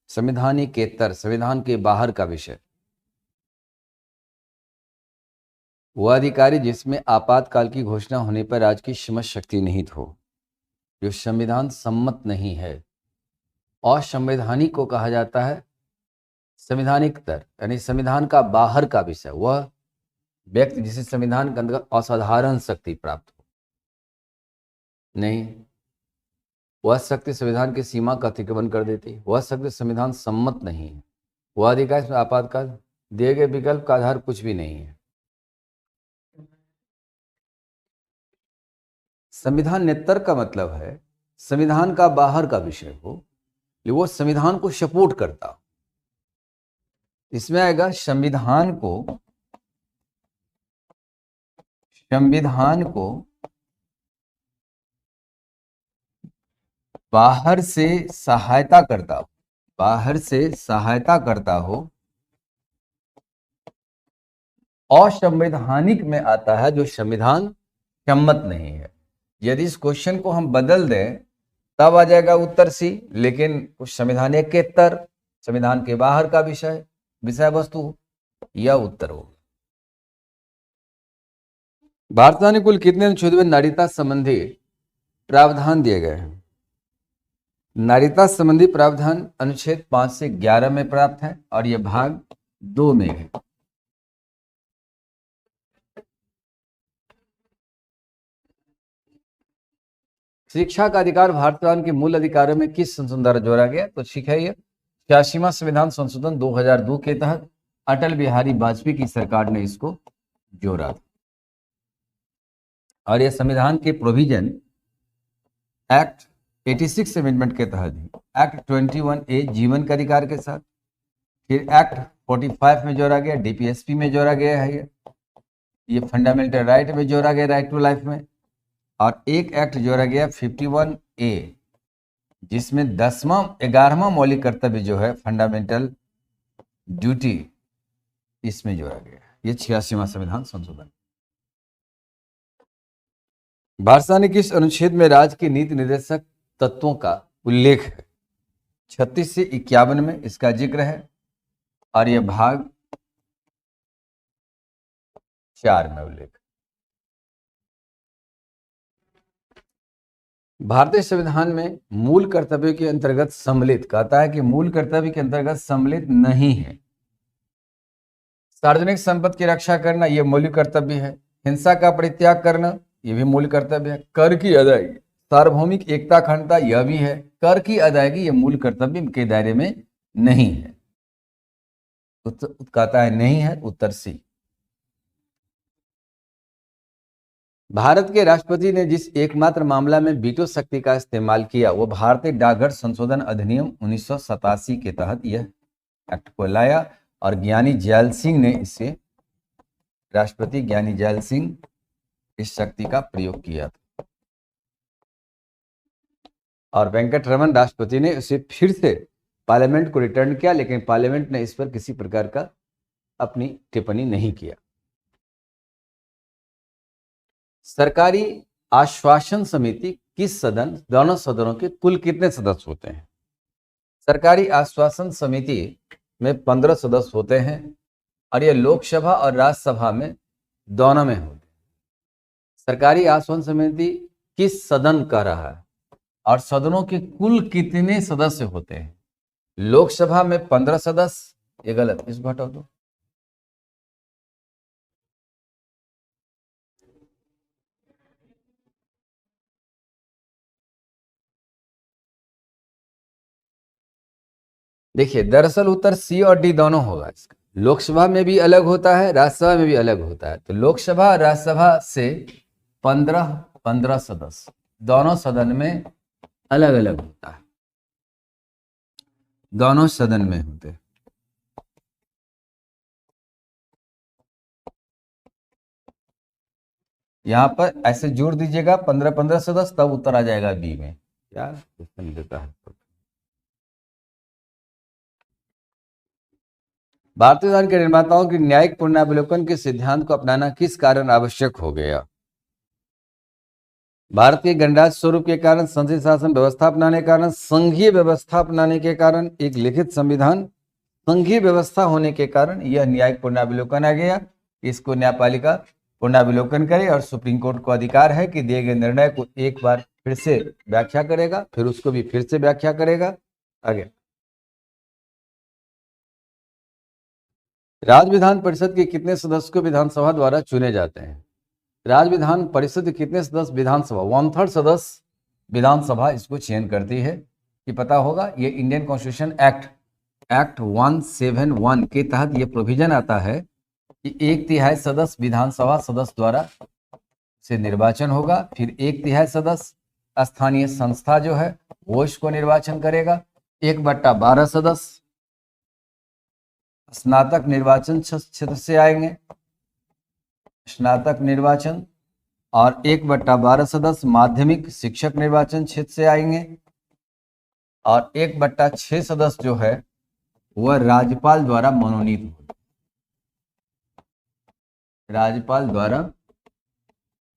संविधानिकेतर, संविधान के बाहर का विषय। वह अधिकारी जिसमें आपातकाल की घोषणा होने पर राज्य की समस्त शक्ति निहित हो, जो संविधान सम्मत नहीं है। असंवैधानिक को कहा जाता है संविधानिकतर, यानी संविधान का बाहर का विषय। वह व्यक्ति जिसे संविधान के अंतर्गत असाधारण शक्ति प्राप्त हो, नहीं। वह शक्ति संविधान की सीमा का अतिक्रमण कर देती है। वह शक्ति संविधान सम्मत नहीं है। वह अधिकार इसमें आपातकाल दिए गए विकल्प का आधार कुछ भी नहीं है। संविधानेतर का मतलब है संविधान का बाहर का विषय हो, लेकिन वो संविधान को सपोर्ट करता हो। इसमें आएगा संविधान को बाहर से सहायता करता हो, बाहर से सहायता करता हो। असंवैधानिक में आता है जो संविधान सम्मत नहीं है। यदि इस क्वेश्चन को हम बदल दें तब आ जाएगा उत्तर सी, लेकिन कुछ संविधानेतर, संविधान के बाहर का विषय, विषय वस्तु, यह उत्तर होगा। भारत में कुल कितने अनुच्छेद में नागरिकता संबंधी प्रावधान दिए गए हैं? नागरिकता संबंधी प्रावधान अनुच्छेद 5 से 11 में प्राप्त है और यह भाग 2 में है। शिक्षा का अधिकार भारत के मूल अधिकारों में किस संशोधन द्वारा जोड़ा गया? तो ठीक है, ये 86वां संविधान संशोधन 2002 के तहत अटल बिहारी वाजपेयी की सरकार ने इसको जोड़ा था। और यह संविधान के प्रोविजन एक्ट 86 अमेंडमेंट के तहत ही एक्ट 21A जीवन का अधिकार के साथ, फिर एक्ट 45 में जोड़ा गया, DPSP में जोड़ा गया है, ये फंडामेंटल राइट में जोड़ा गया, राइट टू लाइफ में। और एक एक्ट जोड़ा गया 51A, जिसमें 11वां मौलिक कर्तव्य जो है फंडामेंटल ड्यूटी, इसमें जोड़ा गया। ये 86वां संविधान संशोधन। भारत ने किस अनुच्छेद में राज्य के नीति निर्देशक तत्वों का उल्लेख है? 36 से 51 में इसका जिक्र है और यह भाग 4 में उल्लेख। भारतीय संविधान में मूल कर्तव्यों के अंतर्गत सम्मिलित, कहता है कि मूल कर्तव्य के अंतर्गत सम्मिलित नहीं है। सार्वजनिक संपत्ति की रक्षा करना यह मौलिक कर्तव्य है। हिंसा का परित्याग करना यह भी मूल कर्तव्य है। कर की अदायगी, सार्वभौमिक एकता अखंडता यह भी है। कर की अदायगी यह मूल कर्तव्य के दायरे में नहीं है। कहता है नहीं है, उत्तर सी। भारत के राष्ट्रपति ने जिस एकमात्र मामला में वीटो शक्ति का इस्तेमाल किया वो भारतीय डाकघर संशोधन अधिनियम 1987 के तहत यह एक्ट को लाया और ज्ञानी जैल सिंह ने इसे, राष्ट्रपति ज्ञानी जैल सिंह इस शक्ति का प्रयोग किया था और वेंकटरमन राष्ट्रपति ने उसे फिर से पार्लियामेंट को रिटर्न किया, लेकिन पार्लियामेंट ने इस पर किसी प्रकार का अपनी टिप्पणी नहीं किया। सरकारी आश्वासन समिति किस सदन, दोनों सदनों के कुल कितने सदस्य होते हैं? सरकारी आश्वासन समिति में 15 सदस्य होते हैं और यह लोकसभा और राज्यसभा में दोनों में होते हैं। सरकारी आश्वासन समिति किस सदन कह रहा है और सदनों के कुल कितने सदस्य होते हैं? लोकसभा में 15 सदस्य, ये गलत, इसको हटा दो। देखिए, दरअसल उत्तर सी और डी दोनों होगा इसका। लोकसभा में भी अलग होता है, राज्यसभा में भी अलग होता है। तो लोकसभा और राज्यसभा से 15 सदस्य दोनों सदन में अलग अलग होता है, दोनों सदन में होते हैं। यहां पर ऐसे जोड़ दीजिएगा 15 सदस्य, तब उत्तर आ जाएगा बी में। क्या क्वेश्चन देता है? भारतीय संविधान के निर्माताओं की न्यायिक पुनरावलोकन के सिद्धांत को अपनाना किस कारण आवश्यक हो गया? भारतीय गणराज्य स्वरूप के कारण, संसदीय शासन व्यवस्था अपनाने के कारण, संघीय व्यवस्था अपनाने के कारण, एक लिखित संविधान, संघीय व्यवस्था होने के कारण यह न्यायिक पुनरावलोकन आ गया। इसको न्यायपालिका पुनरावलोकन करे और सुप्रीम कोर्ट को अधिकार है कि दिए गए निर्णय को एक बार फिर से व्याख्या करेगा, फिर उसको भी फिर से व्याख्या करेगा। आगे, राज्य विधान परिषद के कितने सदस्य को विधानसभा द्वारा चुने जाते हैं? राज्य विधान परिषद के कितने सदस्य विधानसभा, 1/3 सदस्य विधानसभा इसको चयन करती है। कि पता होगा, ये इंडियन कॉन्स्टिट्यूशन एक्ट 171 के तहत ये प्रोविजन आता है कि 1/3 सदस्य विधानसभा सदस्य द्वारा से निर्वाचन होगा। फिर 1/3 सदस्य स्थानीय संस्था जो है वो इसको निर्वाचन करेगा। 1/12 सदस्य स्नातक निर्वाचन क्षेत्र से आएंगे, स्नातक निर्वाचन, और 1/12 सदस्य माध्यमिक शिक्षक निर्वाचन क्षेत्र से आएंगे, और 1/6 सदस्य जो है वह राज्यपाल द्वारा मनोनीत होगा, राज्यपाल द्वारा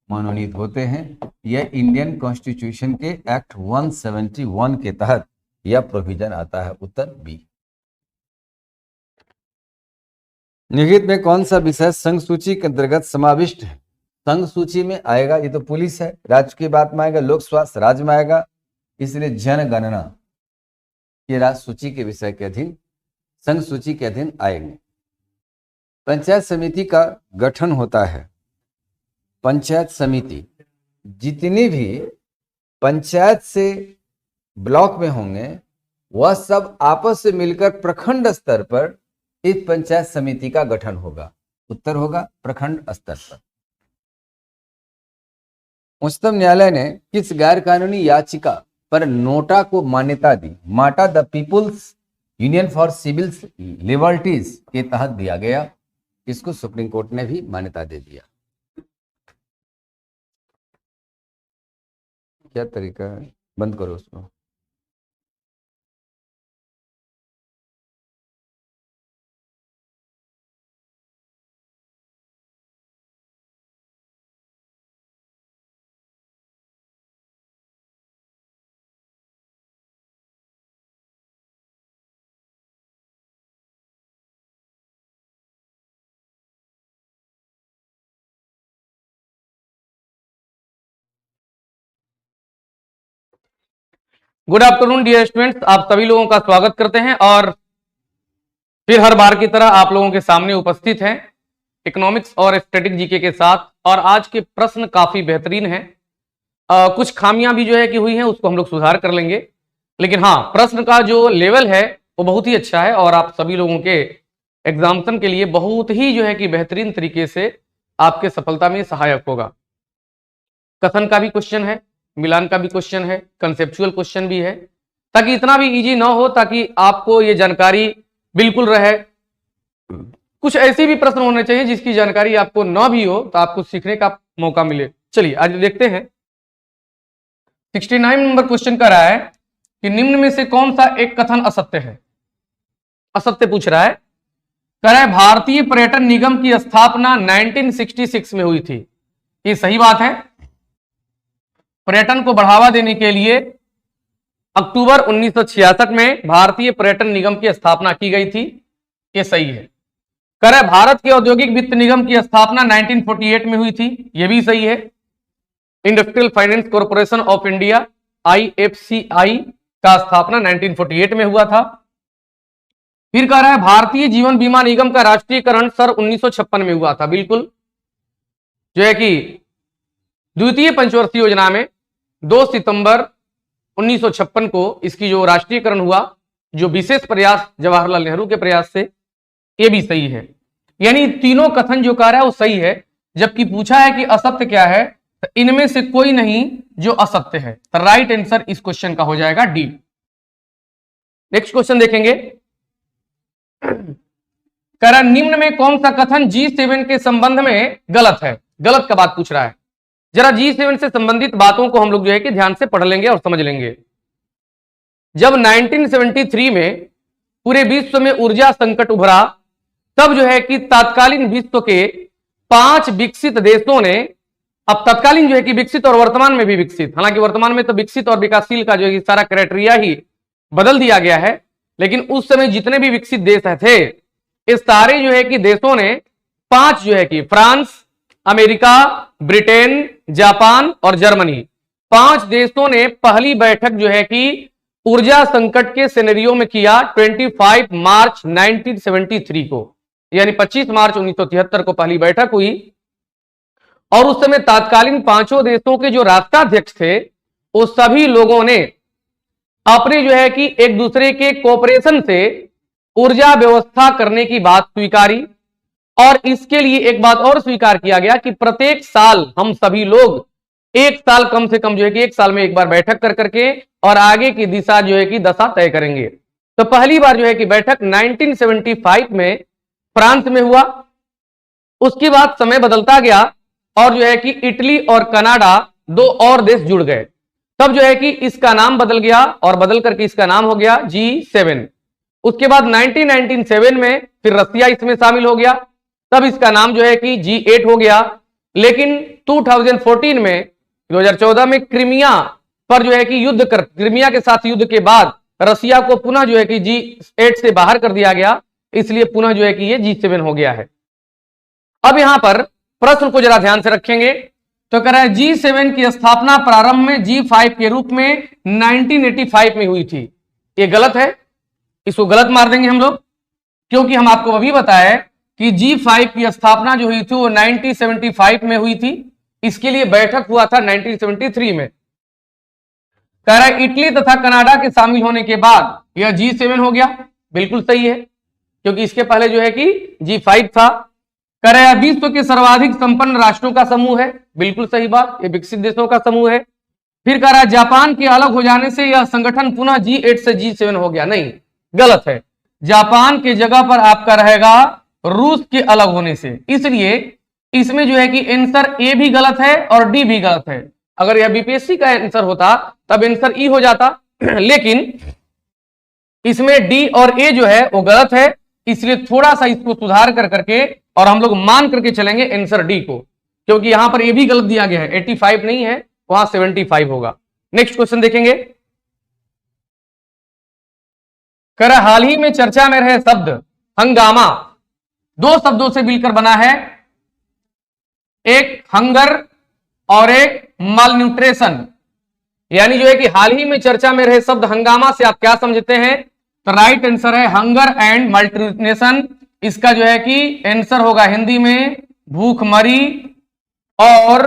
मनोनीत होते हैं। यह इंडियन कॉन्स्टिट्यूशन के एक्ट 171 के तहत यह प्रोविजन आता है। उत्तर बी। निहित में कौन सा विषय संघ सूची के अंतर्गत समाविष्ट है? संघ सूची में आएगा, ये तो पुलिस है, राज्य की बात में आएगा, लोक स्वास्थ्य राज्य में आएगा, इसलिए जनगणना ये राज्य सूची के विषय के अधीन, संघ सूची के अधीन आएंगे। पंचायत समिति का गठन होता है। पंचायत समिति जितनी भी पंचायत से ब्लॉक में होंगे वह सब आपस से मिलकर प्रखंड स्तर पर इस पंचायत समिति का गठन होगा। उत्तर होगा प्रखंड स्तर पर। उच्चतम न्यायालय ने किस गैर कानूनी याचिका पर नोटा को मान्यता दी? माटा the People's Union for Civil Liberties के तहत दिया गया। इसको सुप्रीम कोर्ट ने भी मान्यता दे दिया। क्या तरीका है? बंद करो उसको। गुड आफ्टरनून डियर स्टूडेंट्स, आप सभी लोगों का स्वागत करते हैं और फिर हर बार की तरह आप लोगों के सामने उपस्थित हैं इकोनॉमिक्स और स्टैटिक जीके के साथ। और आज के प्रश्न काफी बेहतरीन हैं। कुछ खामियां भी जो है कि हुई हैं, उसको हम लोग सुधार कर लेंगे, लेकिन हाँ, प्रश्न का जो लेवल है वो बहुत ही अच्छा है और आप सभी लोगों के एग्जामिनेशन के लिए बहुत ही जो है कि बेहतरीन तरीके से आपके सफलता में सहायक होगा। कथन का भी क्वेश्चन है, मिलान का भी क्वेश्चन है, कंसेप्चुअल क्वेश्चन भी है, ताकि इतना भी इजी ना हो, ताकि आपको ये जानकारी बिल्कुल रहे। कुछ ऐसे भी प्रश्न होने चाहिए जिसकी जानकारी आपको ना भी हो तो आपको सीखने का मौका मिले। चलिए आज देखते हैं। 69 नंबर क्वेश्चन कर रहा है कि निम्न में से कौन सा एक कथन असत्य है? असत्य पूछ रहा है। कह रहा है भारतीय पर्यटन निगम की स्थापना 1966 में हुई थी। ये सही बात है। पर्यटन को बढ़ावा देने के लिए अक्टूबर 1966 में भारतीय पर्यटन निगम की स्थापना की गई थी। ये सही है। कह रहा है भारत के औद्योगिक वित्त निगम की स्थापना 1948 में हुई थी। यह भी सही है। Industrial finance corporation of India IFCI का स्थापना 1948 में हुआ था। फिर कह रहा है भारतीय जीवन बीमा निगम का राष्ट्रीयकरण सर 1956 में हुआ था। बिल्कुल, जो है कि द्वितीय पंचवर्षीय योजना में 2 सितंबर 1956 को इसकी जो राष्ट्रीयकरण हुआ, जो विशेष प्रयास जवाहरलाल नेहरू के प्रयास से, ये भी सही है। यानी तीनों कथन जो कह रहा है वो सही है। जबकि पूछा है कि असत्य क्या है, तो इनमें से कोई नहीं जो असत्य है। तो राइट आंसर इस क्वेश्चन का हो जाएगा डी। नेक्स्ट क्वेश्चन देखेंगे। कह रहा निम्न में कौन सा कथन G7 के संबंध में गलत है? गलत का बात पूछ रहा है। जरा G7 से संबंधित बातों को हम लोग जो है कि ध्यान से पढ़ लेंगे और समझ लेंगे। जब 1973 में पूरे विश्व में ऊर्जा संकट उभरा तब जो है कि तत्कालीन विश्व के 5 विकसित देशों ने, अब तत्कालीन जो है कि विकसित और वर्तमान में भी विकसित, हालांकि वर्तमान में तो विकसित और विकासशील का जो है सारा क्राइटेरिया ही बदल दिया गया है, लेकिन उस समय जितने भी विकसित देश थे इस सारे जो है कि देशों ने 5 जो है कि फ्रांस, अमेरिका, ब्रिटेन, जापान और जर्मनी, 5 देशों ने पहली बैठक जो है कि ऊर्जा संकट के सिनेरियो में किया 25 मार्च 1973 को, यानी 25 मार्च 1973 को पहली बैठक हुई। और उस समय तत्कालीन 5 देशों के जो राष्ट्राध्यक्ष थे उस सभी लोगों ने अपने जो है कि एक दूसरे के कोऑपरेशन से ऊर्जा व्यवस्था करने की बात स्वीकारी, और इसके लिए एक बात और स्वीकार किया गया कि प्रत्येक साल हम सभी लोग एक साल कम से कम जो है कि एक साल में एक बार बैठक कर करके और आगे की दिशा जो है कि दशा तय करेंगे। तो पहली बार जो है कि बैठक 1975 में फ्रांस में हुआ। उसके बाद समय बदलता गया और जो है कि इटली और कनाडा 2 और देश जुड़ गए। तब जो है कि इसका नाम बदल गया और बदल करके इसका नाम हो गया G7। उसके बाद 1997 में फिर रसिया इसमें शामिल हो गया, तब इसका नाम जो है कि G8 हो गया। लेकिन 2014 में 2014 में क्रीमिया पर जो है कि क्रीमिया के साथ युद्ध के बाद रसिया को पुनः जो है कि G8 से बाहर कर दिया गया, इसलिए पुनः जो है कि ये G7 हो गया है। अब यहां पर प्रश्न को जरा ध्यान से रखेंगे। तो कह रहा है G7 की स्थापना प्रारंभ में G5 के रूप में 1985 में हुई थी। ये गलत है, इसको गलत मार देंगे हम लोग, क्योंकि हम आपको अभी बताया कि G5 की स्थापना जो हुई थी वो 1975 में हुई थी। इसके लिए बैठक हुआ था 1973 में। कह रहा है इटली तथा कनाडा के शामिल होने के बाद यह G7 हो गया। बिल्कुल सही है, क्योंकि इसके पहले जो है कि G5 था। कह रहा है विश्व के सर्वाधिक संपन्न राष्ट्रों का समूह है। बिल्कुल सही बात, ये विकसित देशों का समूह है। फिर कह रहा है जापान के अलग हो जाने से यह संगठन पुनः G8 से G7 हो गया। नहीं, गलत है। जापान के जगह पर आपका रहेगा रूस के अलग होने से, इसलिए इसमें जो है कि आंसर ए भी गलत है और डी भी गलत है। अगर यह बीपीएससी का आंसर होता तब आंसर ई हो जाता, लेकिन इसमें डी और ए जो है वो गलत है, इसलिए थोड़ा सा इसको सुधार कर करके और हम लोग मान करके चलेंगे आंसर डी को, क्योंकि यहां पर ए भी गलत दिया गया है, 85 नहीं है, वहां 75 होगा। नेक्स्ट क्वेश्चन देखेंगे। कर हाल ही में चर्चा में रहे शब्द हंगामा 2 शब्दों से मिलकर बना है, एक हंगर और एक माल न्यूट्रिशन। यानी जो है कि हाल ही में चर्चा में रहे शब्द हंगामा से आप क्या समझते हैं? तो राइट आंसर है हंगर एंड मालन्यूट्रिशन। इसका जो है कि आंसर होगा हिंदी में भूखमरी और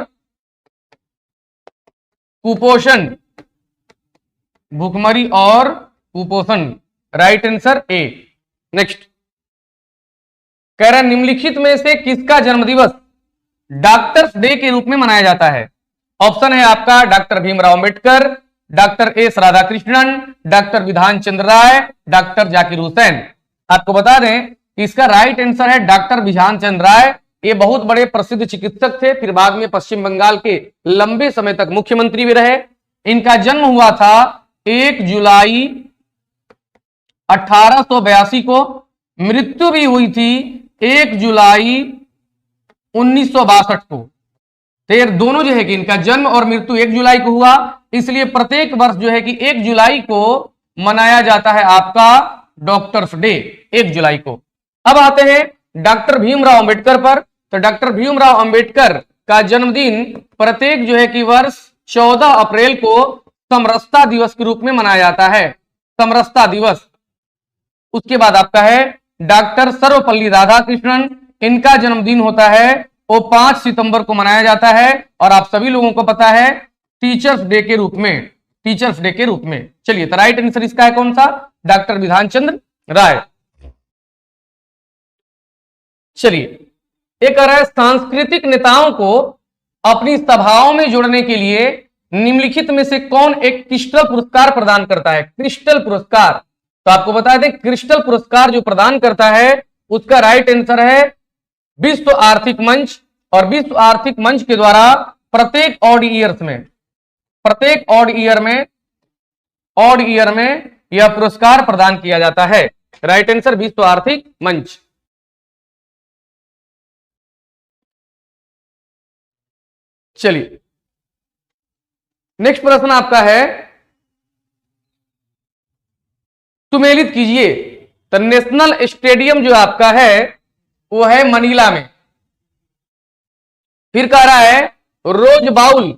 कुपोषण। भूखमरी और कुपोषण, राइट आंसर ए। नेक्स्ट कह रहा निम्नलिखित में से किसका जन्मदिवस डॉक्टर्स डे के रूप में मनाया जाता है? ऑप्शन है आपका doctor Bhimrao Ambedkar, doctor S Radhakrishnan, doctor Bidhan Chandra राय, डॉक्टर जाकिर हुसैन। आपको बता दें कि इसका राइट आंसर है डॉक्टर विधान चंद्र राय। ये बहुत बड़े प्रसिद्ध चिकित्सक थे, फिर बाद में पश्चिम बंगाल के लंबे समय तक मुख्यमंत्री भी रहे। इनका जन्म हुआ था 1 जुलाई 1882 को, मृत्यु भी हुई थी 1 जुलाई 1962 को। तो दोनों जो है कि इनका जन्म और मृत्यु 1 जुलाई को हुआ, इसलिए प्रत्येक वर्ष जो है कि 1 जुलाई को मनाया जाता है आपका डॉक्टर्स डे, 1 जुलाई को। अब आते हैं डॉक्टर भीमराव अंबेडकर पर। तो डॉक्टर भीमराव अंबेडकर का जन्मदिन प्रत्येक जो है कि वर्ष 14 अप्रैल को समरसता दिवस के रूप में मनाया जाता है, समरसता दिवस। उसके बाद आपका है डॉक्टर सर्वपल्ली राधाकृष्णन। इनका जन्मदिन होता है वो 5 सितंबर को मनाया जाता है, और आप सभी लोगों को पता है टीचर्स डे के रूप में, टीचर्स डे के रूप में। चलिए, तो राइट आंसर इसका है कौन सा? डॉक्टर विधान चंद्र राय। चलिए, एक है सांस्कृतिक नेताओं को अपनी सभाओं में जोड़ने के लिए निम्नलिखित में से कौन एक क्रिस्टल पुरस्कार प्रदान करता है? क्रिस्टल पुरस्कार, तो आपको बता दें क्रिस्टल पुरस्कार जो प्रदान करता है उसका राइट आंसर है विश्व आर्थिक मंच। और विश्व आर्थिक मंच के द्वारा प्रत्येक ऑड ईयर में यह पुरस्कार प्रदान किया जाता है। राइट आंसर विश्व आर्थिक मंच। चलिए नेक्स्ट प्रश्न आपका है, सुमेलित कीजिए। तो नेशनल स्टेडियम जो आपका है वो है मनीला में। फिर कह रहा है रोज बाउल,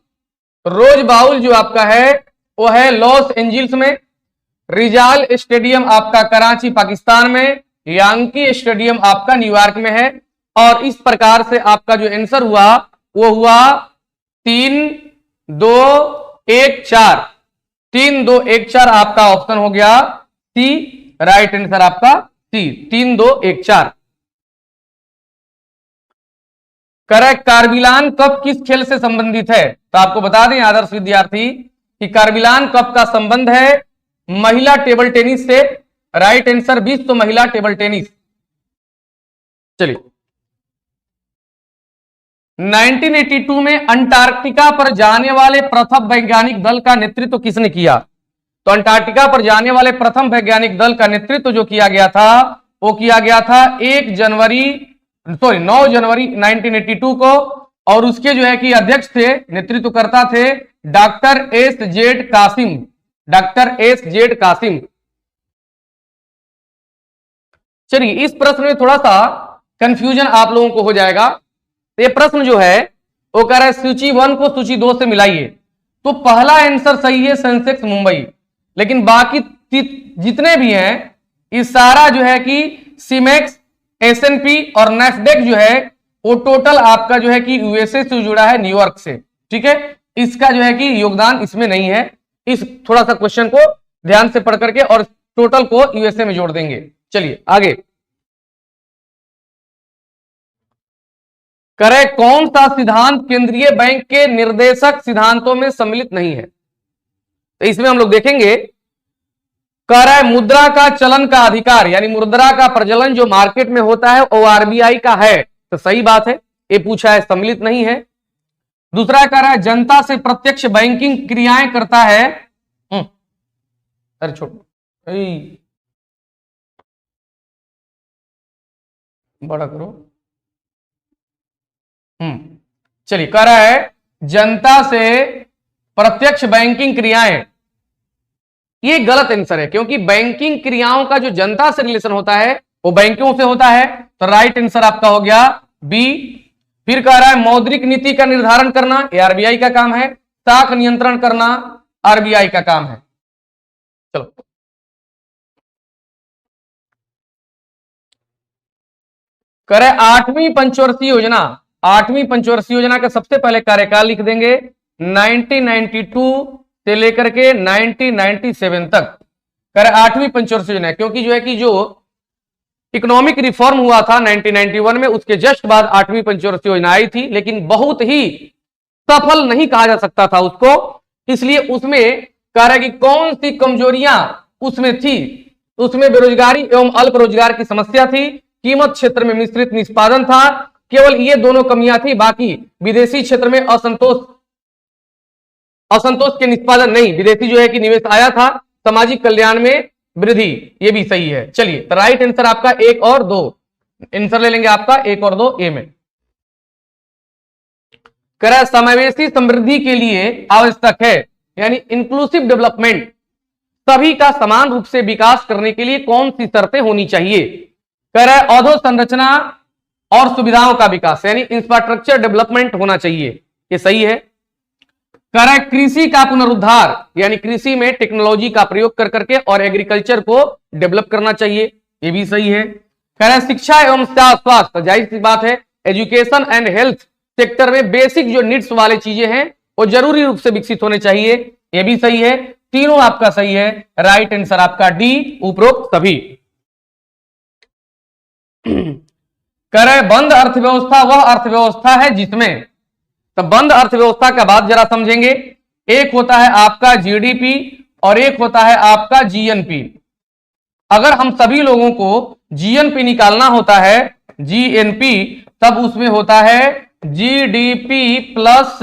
रोज बाउल जो आपका है वो है लॉस एंजिल्स में। रिजाल स्टेडियम आपका कराची पाकिस्तान में। यांकी स्टेडियम आपका न्यूयॉर्क में है। और इस प्रकार से आपका जो आंसर हुआ वो हुआ 3-2-1-4। 3-2-1-4 आपका ऑप्शन हो गया सी, राइट आंसर आपका सी, 3-2-1-4। करेक्ट। कार्बिलान कप किस खेल से संबंधित है? तो आपको बता दें आदर्श विद्यार्थी कि कार्बिलान कप का संबंध है महिला टेबल टेनिस से। राइट आंसर विश्व महिला टेबल टेनिस। चलिए 1982 में अंटार्कटिका पर जाने वाले प्रथम वैज्ञानिक दल का नेतृत्व किसने किया? तो अंटार्कटिका पर जाने वाले प्रथम वैज्ञानिक दल का नेतृत्व जो किया गया था वो किया गया था 9 जनवरी 1982 को। और उसके जो है कि अध्यक्ष थे, नेतृत्वकर्ता थे doctor S Z Qasim. Doctor S Z Qasim. चलिए इस प्रश्न में थोड़ा सा कंफ्यूजन आप लोगों को हो जाएगा। ये प्रश्न जो है वो कह रहा है सूची 1 को सूची 2 से मिलाइए। तो पहला आंसर सही है सेंसेक्स मुंबई, लेकिन बाकी जितने भी हैं इस सारा जो है कि सीमेक्स, एसएनपी और नेस्डेक जो है वो टोटल आपका जो है कि यूएसए से जुड़ा है, न्यूयॉर्क से। ठीक है, इसका जो है कि योगदान इसमें नहीं है। इस थोड़ा सा क्वेश्चन को ध्यान से पढ़ करके और टोटल को यूएसए में जोड़ देंगे। चलिए आगे करें, कौन सा सिद्धांत केंद्रीय बैंक के निर्देशक सिद्धांतों में सम्मिलित नहीं है? तो इसमें हम लोग देखेंगे, कह रहा है मुद्रा का चलन का अधिकार यानी मुद्रा का प्रचलन जो मार्केट में होता है वो आरबीआई का है। तो सही बात है, ये पूछा है, सम्मिलित नहीं है। दूसरा कह रहा है जनता से प्रत्यक्ष बैंकिंग क्रियाएं करता है। अरे छोटो बड़ा करो। चलिए कह रहा है जनता से प्रत्यक्ष बैंकिंग क्रियाएं, ये गलत आंसर है क्योंकि बैंकिंग क्रियाओं का जो जनता से रिलेशन होता है वो बैंकों से होता है। तो राइट आंसर आपका हो गया बी। फिर कह रहा है मौद्रिक नीति का निर्धारण करना ये आरबीआई का काम है, साख नियंत्रण करना आरबीआई का काम है। चलो कह रहे 8वीं पंचवर्षीय योजना, 8वीं पंचवर्षीय योजना का सबसे पहले कार्यकाल लिख देंगे 1992 से लेकर के 1997 तक। कह रहे 8वीं पंचवर्षीय योजना, क्योंकि जो है कि जो इकोनॉमिक रिफॉर्म हुआ था 1991 में उसके जस्ट बाद 8वीं पंचवर्षीय योजना आई थी, लेकिन बहुत ही सफल नहीं कहा जा सकता था उसको। इसलिए उसमें कह रहा है कि कौन सी कमजोरियां उसमें थी? उसमें बेरोजगारी एवं अल्प रोजगार की समस्या थी, कीमत क्षेत्र में मिश्रित निष्पादन था, केवल ये दोनों कमियां थी। बाकी विदेशी क्षेत्र में असंतोष के निष्पादन नहीं, विदेशी जो है कि निवेश आया था, सामाजिक कल्याण में वृद्धि, ये भी सही है। चलिए तो राइट आंसर आपका 1 और 2 आंसर ले लेंगे आपका 1 और 2 ए में। कह समावेशी समृद्धि के लिए आवश्यक है यानी इंक्लूसिव डेवलपमेंट, सभी का समान रूप से विकास करने के लिए कौन सी शर्तें होनी चाहिए? कह रहा है अधोसंरचना और सुविधाओं का विकास यानी इंफ्रास्ट्रक्चर डेवलपमेंट होना चाहिए, ये सही है। कह रहा है कृषि का पुनरुद्धार यानी कृषि में टेक्नोलॉजी का प्रयोग कर करके और एग्रीकल्चर को डेवलप करना चाहिए, ये भी सही है। कह रहा है शिक्षा एवं स्वास्थ्य, जाहिर सी बात है एजुकेशन एंड हेल्थ सेक्टर में बेसिक जो नीड्स वाले चीजें हैं वो जरूरी रूप से विकसित होने चाहिए, ये भी सही है। तीनों आपका सही है, राइट आंसर आपका डी, उपरोक्त सभी। कह रहे बंद अर्थव्यवस्था वह अर्थव्यवस्था है जिसमें, तो बंद अर्थव्यवस्था का बात जरा समझेंगे। एक होता है आपका जीडीपी और एक होता है आपका जीएनपी। अगर हम सभी लोगों को जीएनपी निकालना होता है, जीएनपी, तब उसमें होता है GDP plus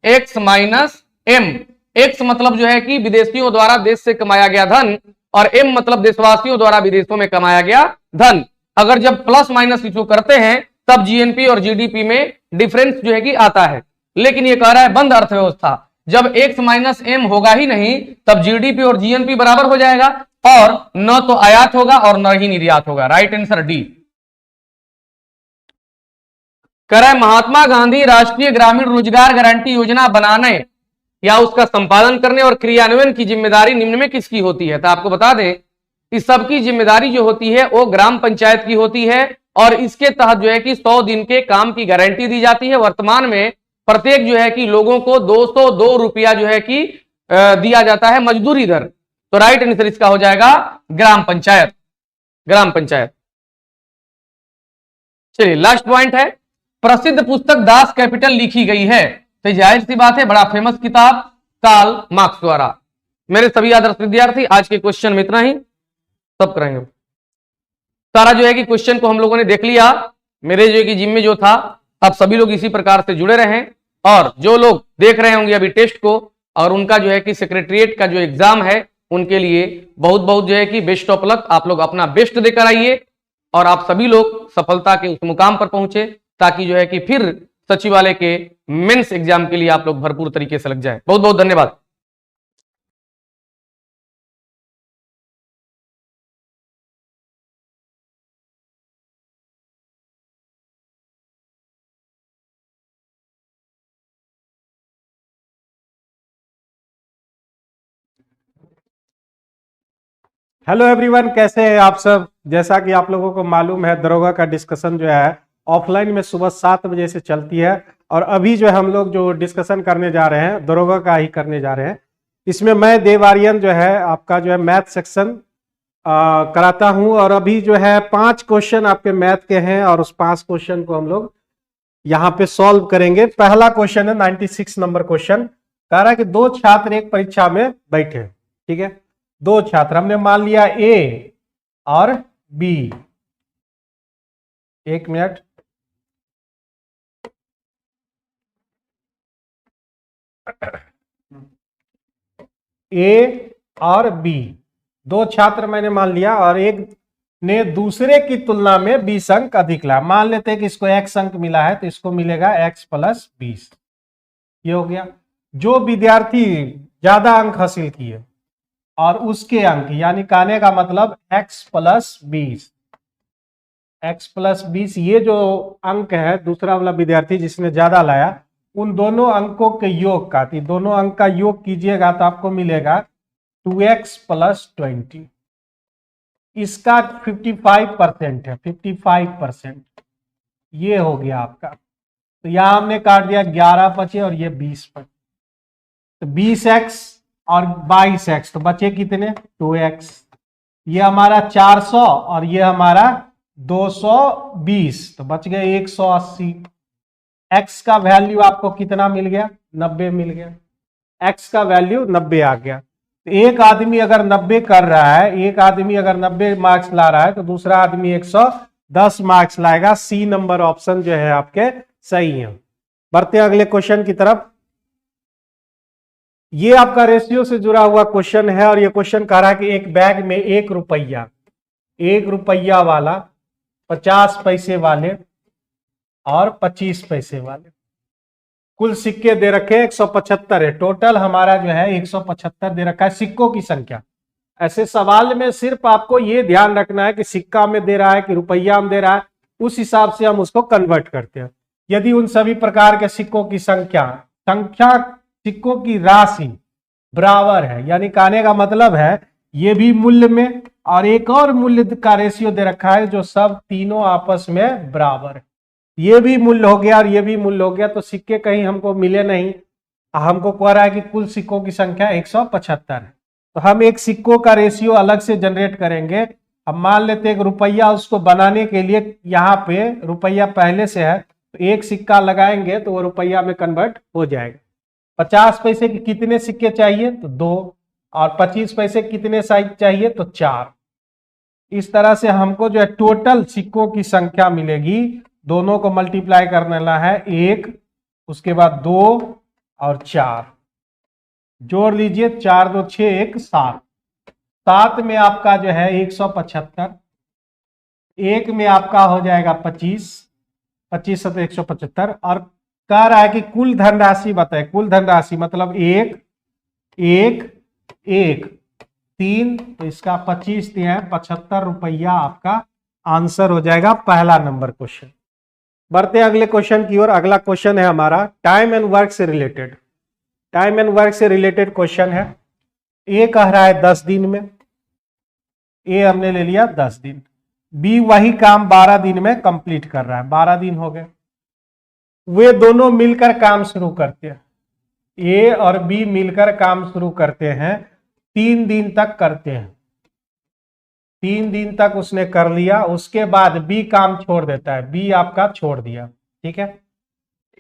X minus M. X मतलब जो है कि विदेशियों द्वारा देश से कमाया गया धन और एम मतलब देशवासियों द्वारा विदेशों में कमाया गया धन। अगर जब प्लस माइनस इसको करते हैं तब जीएनपी और जीडीपी में डिफरेंस जो है कि आता है। लेकिन ये कह रहा है बंद अर्थव्यवस्था। जब x माइनस एम होगा ही नहीं तब जीडीपी और जीएनपी बराबर हो जाएगा और न तो आयात होगा और न ही निर्यात होगा। Right answer D. कह रहा है महात्मा गांधी राष्ट्रीय ग्रामीण रोजगार गारंटी योजना बनाने या उसका संपादन करने और क्रियान्वयन की जिम्मेदारी निम्न में किसकी होती है। तो आपको बता दें इस सबकी जिम्मेदारी जो होती है वो ग्राम पंचायत की होती है और इसके तहत जो है कि 100 दिन के काम की गारंटी दी जाती है। वर्तमान में प्रत्येक जो है कि लोगों को 202 रुपया जो है कि दिया जाता है मजदूरी दर। तो राइट आंसर इसका हो जाएगा ग्राम पंचायत, ग्राम पंचायत। चलिए लास्ट पॉइंट है, प्रसिद्ध पुस्तक दास कैपिटल लिखी गई है। तो जाहिर सी बात है बड़ा फेमस किताब कार्ल मार्क्स द्वारा। मेरे सभी आदर्श विद्यार्थी आज के क्वेश्चन में इतना ही, सब करेंगे सारा जो है कि क्वेश्चन को हम लोगों ने देख लिया। मेरे जो है कि जिम में जो था आप सभी लोग इसी प्रकार से जुड़े रहें और जो लोग देख रहे होंगे अभी टेस्ट को और उनका जो है कि सेक्रेटरीट का जो एग्जाम है उनके लिए बहुत बहुत जो है कि बेस्ट ऑफ लक। आप लोग अपना बेस्ट देकर आइए और आप सभी लोग सफलता के उस मुकाम पर पहुंचे ताकि जो है कि फिर सचिवालय के मेंस एग्जाम के लिए आप लोग भरपूर तरीके से लग जाए। बहुत बहुत धन्यवाद। हेलो एवरीवन, कैसे हैं आप सब। जैसा कि आप लोगों को मालूम है दरोगा का डिस्कशन जो है ऑफलाइन में सुबह 7 बजे से चलती है और अभी जो है हम लोग जो डिस्कशन करने जा रहे हैं दरोगा का ही करने जा रहे हैं। इसमें मैं देवारियन जो है आपका जो है मैथ सेक्शन कराता हूं और अभी जो है 5 क्वेश्चन आपके मैथ के हैं और उस 5 क्वेश्चन को हम लोग यहाँ पे सॉल्व करेंगे। पहला क्वेश्चन है 96 नंबर क्वेश्चन। कह रहा है कि 2 छात्र एक परीक्षा में बैठे, ठीक है, 2 छात्र, हमने मान लिया ए और बी। एक मिनट, ए और बी 2 छात्र मैंने मान लिया और एक ने दूसरे की तुलना में 20 अंक अधिक लाया। मान लेते हैं कि इसको x अंक मिला है तो इसको मिलेगा x प्लस 20। ये हो गया। जो विद्यार्थी ज्यादा अंक हासिल किए और उसके अंक यानी कहने का मतलब x प्लस 20, x प्लस 20 ये जो अंक है दूसरा वाला विद्यार्थी जिसने ज्यादा लाया उन दोनों अंकों के योग का, दोनों अंक का योग कीजिएगा तो आपको मिलेगा 2x प्लस 20। इसका 55% है, 55%। ये हो गया आपका। तो यहां हमने काट दिया 11 बचे और ये 20 बचे, तो 20x और 22x तो बचे कितने 2x। ये हमारा 400 और ये हमारा 220 तो बच गए 180। x का वैल्यू आपको कितना मिल गया 90 मिल गया। x का वैल्यू 90 आ गया। तो एक आदमी अगर 90 कर रहा है, एक आदमी अगर 90 मार्क्स ला रहा है तो दूसरा आदमी 110 मार्क्स लाएगा। सी नंबर ऑप्शन जो है आपके सही है। बढ़ते हैं अगले क्वेश्चन की तरफ। ये आपका रेशियो से जुड़ा हुआ क्वेश्चन है और ये क्वेश्चन कह रहा है कि एक बैग में 1 रुपया वाला, 50 पैसे वाले और 25 पैसे वाले कुल सिक्के दे रखे हैं 175 है। टोटल हमारा जो है 175 दे रखा है सिक्कों की संख्या। ऐसे सवाल में सिर्फ आपको ये ध्यान रखना है कि सिक्का में दे रहा है कि रुपया में दे रहा है, उस हिसाब से हम उसको कन्वर्ट करते हैं। यदि उन सभी प्रकार के सिक्कों की संख्या सिक्कों की राशि बराबर है, यानी कहने का मतलब है ये भी मूल्य में और एक और मूल्य का रेशियो दे रखा है जो सब तीनों आपस में बराबर है। ये भी मूल्य हो गया और ये भी मूल्य हो गया, तो सिक्के कहीं हमको मिले नहीं। हमको कह रहा है कि कुल सिक्कों की संख्या 175 है। तो हम एक सिक्कों का रेशियो अलग से जनरेट करेंगे। अब मान लेते हैं रुपया, उसको बनाने के लिए यहाँ पे रुपया पहले से है तो एक सिक्का लगाएंगे तो वो रुपया में कन्वर्ट हो जाएगा। 50 पैसे के कितने सिक्के चाहिए तो 2 और 25 पैसे कितने साइज चाहिए तो 4। इस तरह से हमको जो है टोटल सिक्कों की संख्या मिलेगी। दोनों को मल्टीप्लाई करने वाला है 1, उसके बाद 2 और 4 जोड़ लीजिए, 4 2 6 1 7। 7 में आपका जो है 175, 1 में आपका हो जाएगा 25, 25 7 175 और कह रहा है कि कुल धनराशि बताए, कुल धनराशि मतलब 1 1 1 3, तो इसका 25 दिया है, 75 रुपया आपका आंसर हो जाएगा पहला नंबर क्वेश्चन। बढ़ते अगले क्वेश्चन की ओर। अगला क्वेश्चन है हमारा टाइम एंड वर्क से रिलेटेड, टाइम एंड वर्क से रिलेटेड क्वेश्चन है। ए कह रहा है 10 दिन में, ए हमने ले लिया 10 दिन, बी वही काम 12 दिन में कंप्लीट कर रहा है, 12 दिन हो गए। वे दोनों मिलकर काम शुरू करते हैं, ए और बी मिलकर काम शुरू करते हैं, 3 दिन तक करते हैं, 3 दिन तक उसने कर लिया, उसके बाद बी काम छोड़ देता है, बी आपका छोड़ दिया, ठीक है।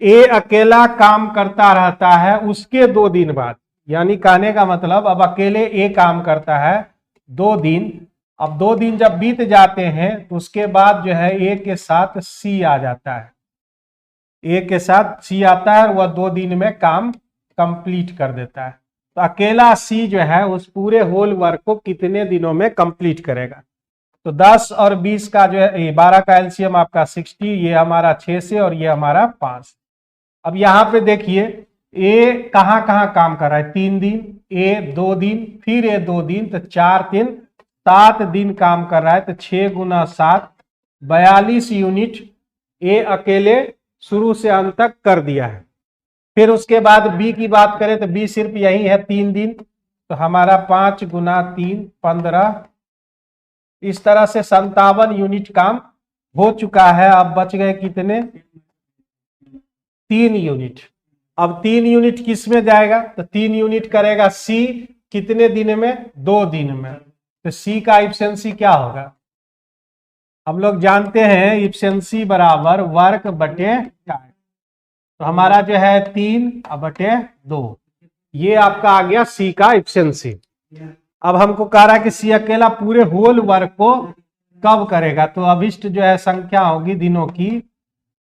ए अकेला काम करता रहता है उसके 2 दिन बाद, यानी कहने का मतलब अब अकेले ए काम करता है 2 दिन। अब 2 दिन जब बीत जाते हैं तो उसके बाद जो है ए के साथ सी आ जाता है, ए के साथ सी आता है और वह 2 दिन में काम कंप्लीट कर देता है। तो अकेला सी जो है उस पूरे होल वर्क को कितने दिनों में कंप्लीट करेगा? तो 10 और 20 का जो है 12 का एलसीएम आपका 60, ये हमारा 6 से और ये हमारा 5। अब यहाँ पे देखिए ए कहाँ कहाँ काम कर रहा है, 3 दिन, ए 2 दिन, फिर ए 2 दिन, तो 4 दिन 7 दिन काम कर रहा है। तो 6 गुना 7 42 यूनिट ए अकेले शुरू से अंत तक कर दिया है। फिर उसके बाद बी की बात करें तो बी सिर्फ यही है 3 दिन, तो हमारा 5 गुना 3 15, इस तरह से 57 यूनिट काम हो चुका है। अब बच गए कितने? 3 यूनिट। अब 3 यूनिट किस में जाएगा? तो 3 यूनिट करेगा सी, कितने दिन में? 2 दिन में। तो सी का इफिशिएंसी क्या होगा? हम लोग जानते हैं इफिशिएंसी बराबर वर्क बटे टाइम, तो हमारा जो है 3 बटे 2, ये आपका आ गया सी का इफिशिएंसी। अब हमको कह रहा है कि सी अकेला पूरे होल वर्क को कब करेगा? तो अभिष्ट जो है संख्या होगी दिनों की,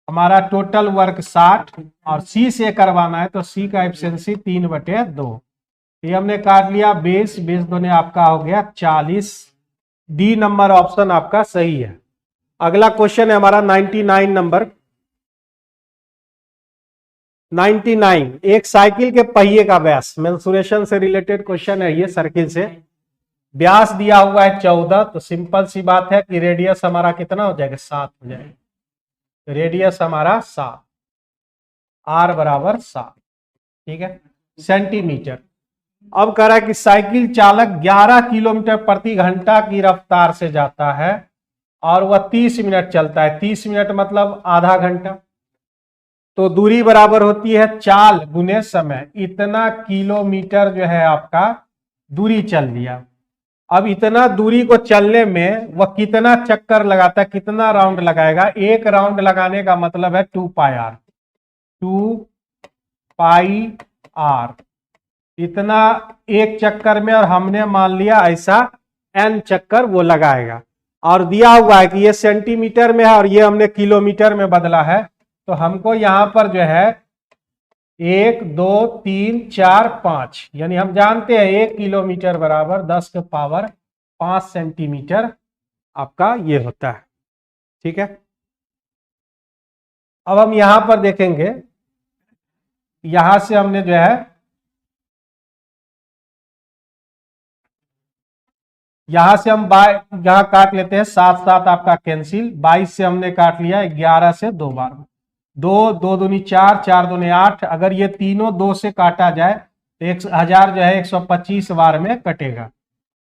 हमारा टोटल वर्क 60 और सी से करवाना है, तो सी का एफिशिएंसी 3 बटे 2, ये हमने काट लिया 20, 20 दूने आपका हो गया 40। डी नंबर ऑप्शन आपका सही है। अगला क्वेश्चन है हमारा 99 नंबर। 99, एक साइकिल के पहिए का व्यास, मेंसुरेशन से रिलेटेड क्वेश्चन है ये, सर्किल से व्यास दिया हुआ है 14, तो सिंपल सी बात है कि रेडियस हमारा कितना हो जाएगा? 7 हो जाएगा। रेडियस हमारा 7, आर बराबर 7, ठीक है, सेंटीमीटर। अब कह रहा है कि साइकिल चालक 11 किलोमीटर प्रति घंटा की रफ्तार से जाता है और वह 30 मिनट चलता है। 30 मिनट मतलब आधा घंटा, तो दूरी बराबर होती है चाल गुने समय। इतना किलोमीटर जो है आपका दूरी चल लिया। अब इतना दूरी को चलने में वह कितना चक्कर लगाता है, कितना राउंड लगाएगा? एक राउंड लगाने का मतलब है 2 पाई आर, 2 पाई आर, इतना एक चक्कर में, और हमने मान लिया ऐसा n चक्कर वो लगाएगा। और दिया हुआ है कि ये सेंटीमीटर में है और ये हमने किलोमीटर में बदला है, तो हमको यहाँ पर जो है 1 2 3 4 5, यानी हम जानते हैं 1 किलोमीटर बराबर 10 के पावर 5 सेंटीमीटर आपका ये होता है, ठीक है। अब हम यहां पर देखेंगे, यहां से हमने जो है यहां से हम यहां काट लेते हैं, 7 7 आपका कैंसिल, 22 से हमने काट लिया, 11 से 2 बार, 2 2 दूनी 4, 4 दूनी 8, अगर ये तीनों 2 से काटा जाए तो 1000 जो है 125 बार में कटेगा।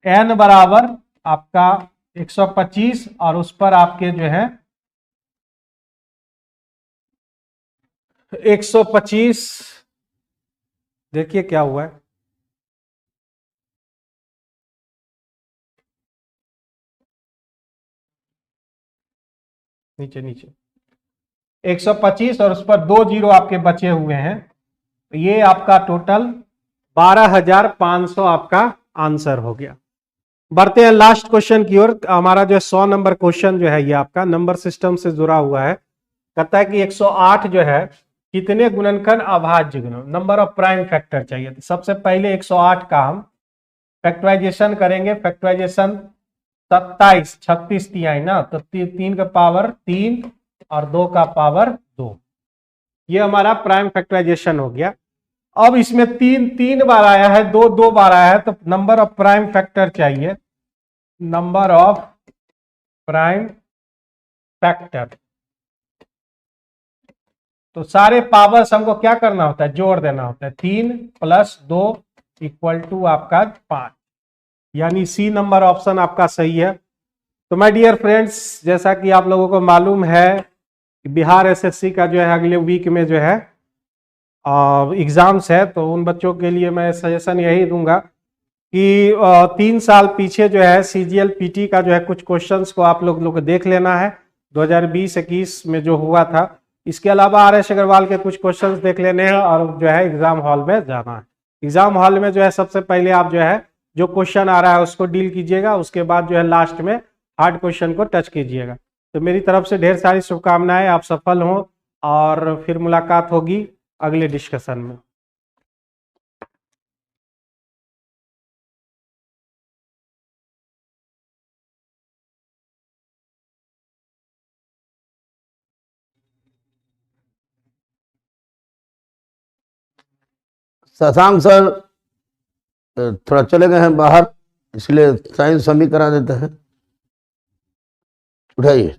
n बराबर आपका 125 और उस पर आपके जो है 125, देखिए क्या हुआ है, नीचे नीचे 125 और उस पर 2 जीरो आपके बचे हुए हैं, तो ये आपका टोटल 12,500 आपका आंसर हो गया। बढ़ते हैं लास्ट क्वेश्चन की ओर। हमारा जो 100 नंबर क्वेश्चन जो है ये आपका नंबर सिस्टम से जुड़ा हुआ है। कहता है कि 108 जो है कितने गुणनखंड अभाज्य गुणन, नंबर ऑफ प्राइम फैक्टर चाहिए। तो सबसे पहले 108 का हम फैक्टराइजेशन करेंगे। फैक्टराइजेशन 27 36 तिहाई ना, तो 3 का पावर 3 और 2 का पावर 2, ये हमारा प्राइम फैक्टराइजेशन हो गया। अब इसमें तीन बार आया है, दो बार आया है, तो नंबर ऑफ प्राइम फैक्टर चाहिए, नंबर ऑफ प्राइम फैक्टर। तो सारे पावर्स हमको क्या करना होता है, जोड़ देना होता है। 3 + 2 = आपका 5, यानी सी नंबर ऑप्शन आपका सही है। तो माय डियर फ्रेंड्स, जैसा कि आप लोगों को मालूम है कि बिहार एसएससी का जो है अगले वीक में जो है एग्जाम्स है, तो उन बच्चों के लिए मैं सजेशन यही दूंगा कि 3 साल पीछे जो है सीजीएल पीटी का जो है कुछ क्वेश्चंस को आप लोग को देख लेना है, 2020-21 में जो हुआ था। इसके अलावा आर.एस. अग्रवाल के कुछ क्वेश्चंस देख लेने हैं और जो है एग्जाम हॉल में जाना है। एग्जाम हॉल में जो है सबसे पहले आप जो है जो क्वेश्चन आ रहा है उसको डील कीजिएगा, उसके बाद जो है लास्ट में हार्ड क्वेश्चन को टच कीजिएगा। तो मेरी तरफ से ढेर सारी शुभकामनाएं, आप सफल हों और फिर मुलाकात होगी अगले डिस्कशन में। शशांक सर थोड़ा चले गए हैं बाहर, इसलिए साइंस हम ही करा देते हैं। उठाइए।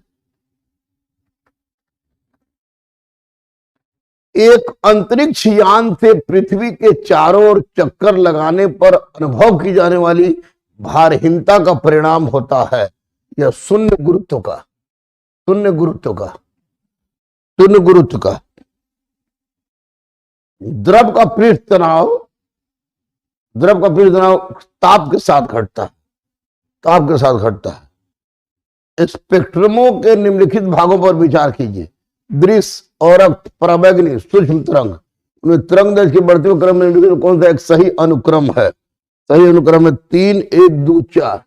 एक अंतरिक्ष यान से पृथ्वी के चारों ओर चक्कर लगाने पर अनुभव की जाने वाली भारहीनता का परिणाम होता है यह शून्य गुरुत्व का द्रव का पृष्ठ तनाव ताप के साथ घटता है। स्पेक्ट्रमों के निम्नलिखित भागों पर विचार कीजिए। दृश्य, औरक, पराबैंगनी, सूक्ष्म तरंग। उनमें तरंग दैर्घ्य के बढ़ते हुए क्रम में निम्नलिखित कौन सा एक सही अनुक्रम है? सही अनुक्रम है 3 1 2 4।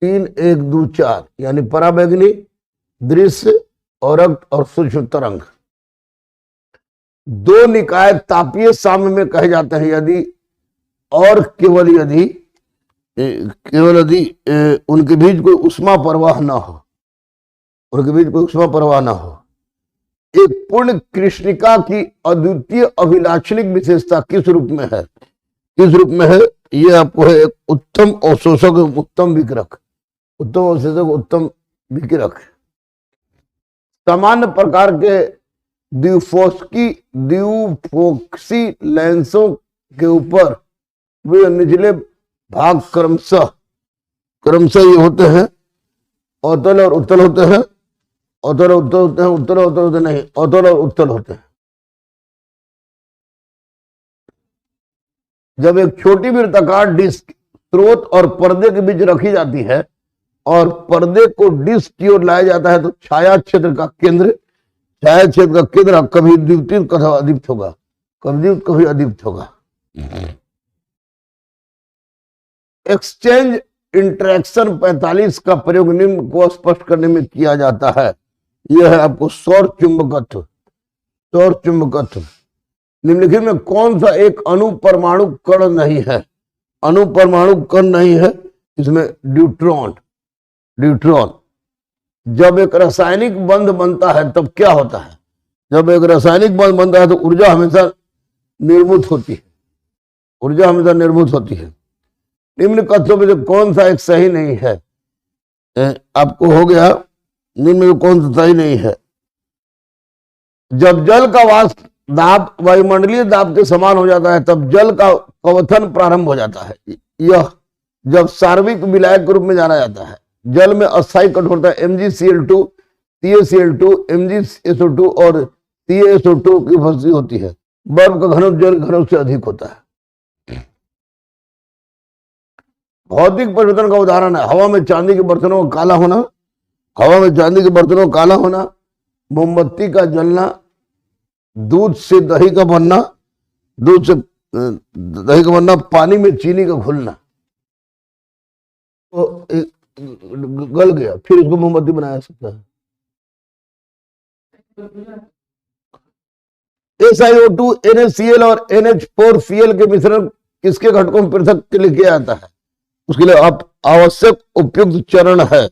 3 1 2 4 यानी पराबैंगनी, दृश्य, औरक और सूक्ष्म तरंग। दो निकाय तापीय साम्य में कहे जाते हैं यदि और केवल यदि उनके बीच कोई ऊष्मा प्रवाह न हो। एक पूर्ण कृष्णिका की अद्वितीय अभिलाक्षणिक विशेषता किस रूप में है? यह आपको है एक उत्तम अवशोषक, उत्तम विकिरक। सामान्य प्रकार के द्विफोक्सी लेंसों के ऊपर वे निचले भाग क्रमशः ये होते हैं, अवतल और उत्तल होते हैं, अवतल और उत्तल होते हैं। जब एक छोटी वृत्ताकार डिस्क स्रोत और पर्दे के बीच रखी जाती है और पर्दे को डिस्क की ओर लाया जाता है तो छाया क्षेत्र का केंद्र कभी द्वितीय कभी अदीप्त होगा। एक्सचेंज इंटरेक्शन 45 का प्रयोग निम्न को स्पष्ट करने में किया जाता है। यह है आपको सौर चुंबकत्व। निम्नलिखित में कौन सा एक अणुपरमाणु कण नहीं है? इसमें ड्यूट्रॉन। जब एक रासायनिक बंध बनता है तब क्या होता है? जब एक रासायनिक बंध बनता है तो ऊर्जा हमेशा निर्मित होती है। निम्न कथनों में से कौन सा एक सही नहीं है? आपको हो गया निम्न में कौन सा सही नहीं है? जब जल का वाष्प दाब वायुमंडलीय दाब के समान हो जाता है तब जल का क्वथन प्रारंभ हो जाता है। यह जब सार्विक विलायक के रूप में जाना जाता है। जल में अस्थायी कठोरता MgCl2, CaCl2, MgSO2 और CaSO2 की उपस्थिति होती है। बर्फ का घनत्व जल घनत्व से अधिक होता है। भौतिक परिवर्तन का उदाहरण है हवा में चांदी के बर्तनों का काला होना, मोमबत्ती का जलना, दूध से दही का बनना, पानी में चीनी का घुलना। तो गल गया फिर इसको मोमबत्ती बनाया सकता है। SiO2, NaCl और NH4Cl के मिश्रण किसके घटकों में पृथक के लिए किया जाता है? उसके लिए आवश्यक उपयुक्त चरण है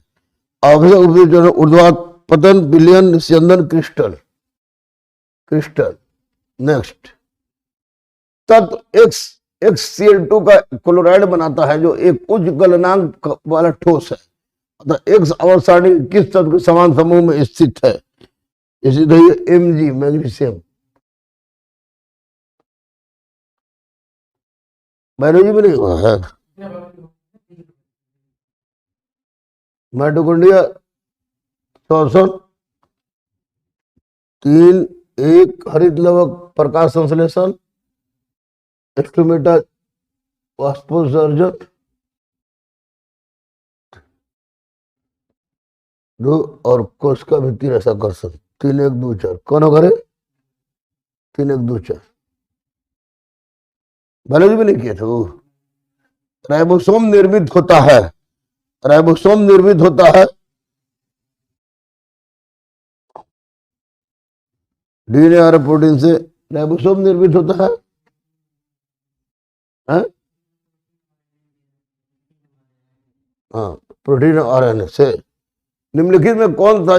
ऊर्ध्वाधर पतन, विलयन, निस्यंदन, क्रिस्टल। क्रिस्टल। नेक्स्ट, तत्व XCl2 का क्लोराइड बनाता है जो एक उच्च गलनांक वाला ठोस है, अतः X आवर्त सारणी किस तत्व के समान समूह में स्थित है? इसी तरह Mg मैग्नीशियम। बायोलॉजी में नहीं हुआ है। माइटोकॉन्ड्रिया श्वसन 3 हरित लवक प्रकाश संश्लेषण, स्टोमेटा वाष्पोत्सर्जन, 2 और कोशिका भित्ति रसाकर्षण। 3 1 2 4 कौन होगा रे? 3 1 2 4 बायोलॉजी में नहीं किया था वो। राइबोसोम निर्मित होता है, राइबोसोम निर्मित होता है डीएनए और प्रोटीन से। राइबोसोम निर्मित होता है हाँ, प्रोटीन और आरएनए से। निम्नलिखित में कौन सा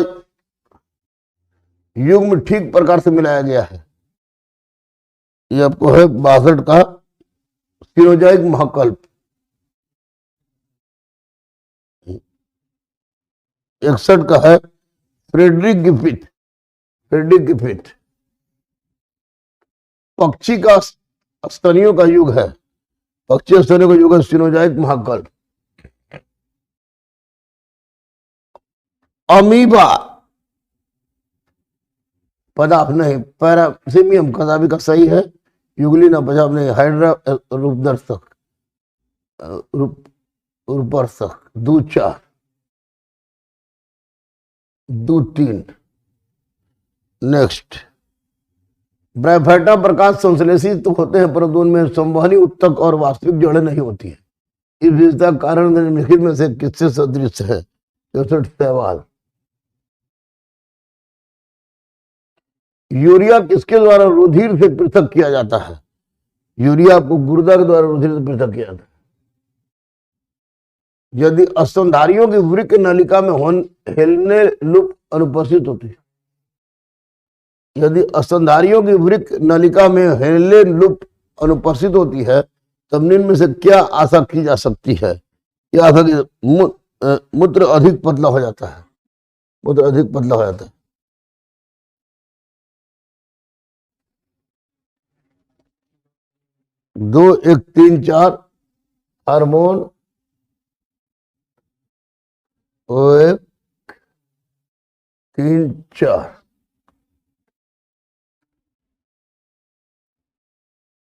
युग्म ठीक प्रकार से मिलाया गया है? ये आपको है 62 का सिनोजाइक महाकल्प, 61 का है फ्रेडरिक गिफिथ। फ्रेडरिक गिफिथ पक्षी का स्तनियों का युग है, पक्षी स्तनियों का युग है सिनोजाइक महाकल्प। अमीबा पदार्थ नहीं, पैरासिमियम कदापि का सही है, युगलिना पदार्थ नहीं, हाइड्रा रूपदर्शक रूपदर्शक 2 4 2 3। नेक्स्ट, ब्रायोफाइटा प्रकाश संश्लेषित तो होते हैं परंतु उनमें संवहनी उत्तक और वास्तविक जड़ें नहीं होती है। इस विशेषता का कारण निम्नलिखित में से किससे सदृश है? 64 सवाल। यूरिया किसके द्वारा रुधिर से पृथक किया जाता है? यूरिया को गुर्दा के द्वारा रुधिर से पृथक किया जाता है। यदि स्तनधारियों की वृक्क नलिका में हेलने लूप अनुपस्थित होती है, यदि स्तनधारियों की वृक्क नलिका में हेलने लूप अनुपस्थित होती है तब निम्न में से क्या आशा की जा सकती है? यह आशा की मूत्र अधिक पतला हो जाता है, मूत्र अधिक पतला हो जाता है। 2 1 3 4 हार्मोन 1 3 4।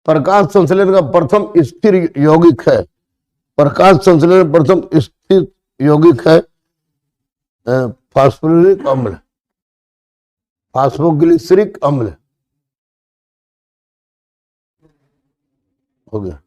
प्रकाश संश्लेषण का प्रथम स्थिर यौगिक है, प्रकाश संश्लेषण प्रथम स्थिर यौगिक है फास्फोरिक अम्ल, फास्फोग्लिसरिक अम्ल। हो गया।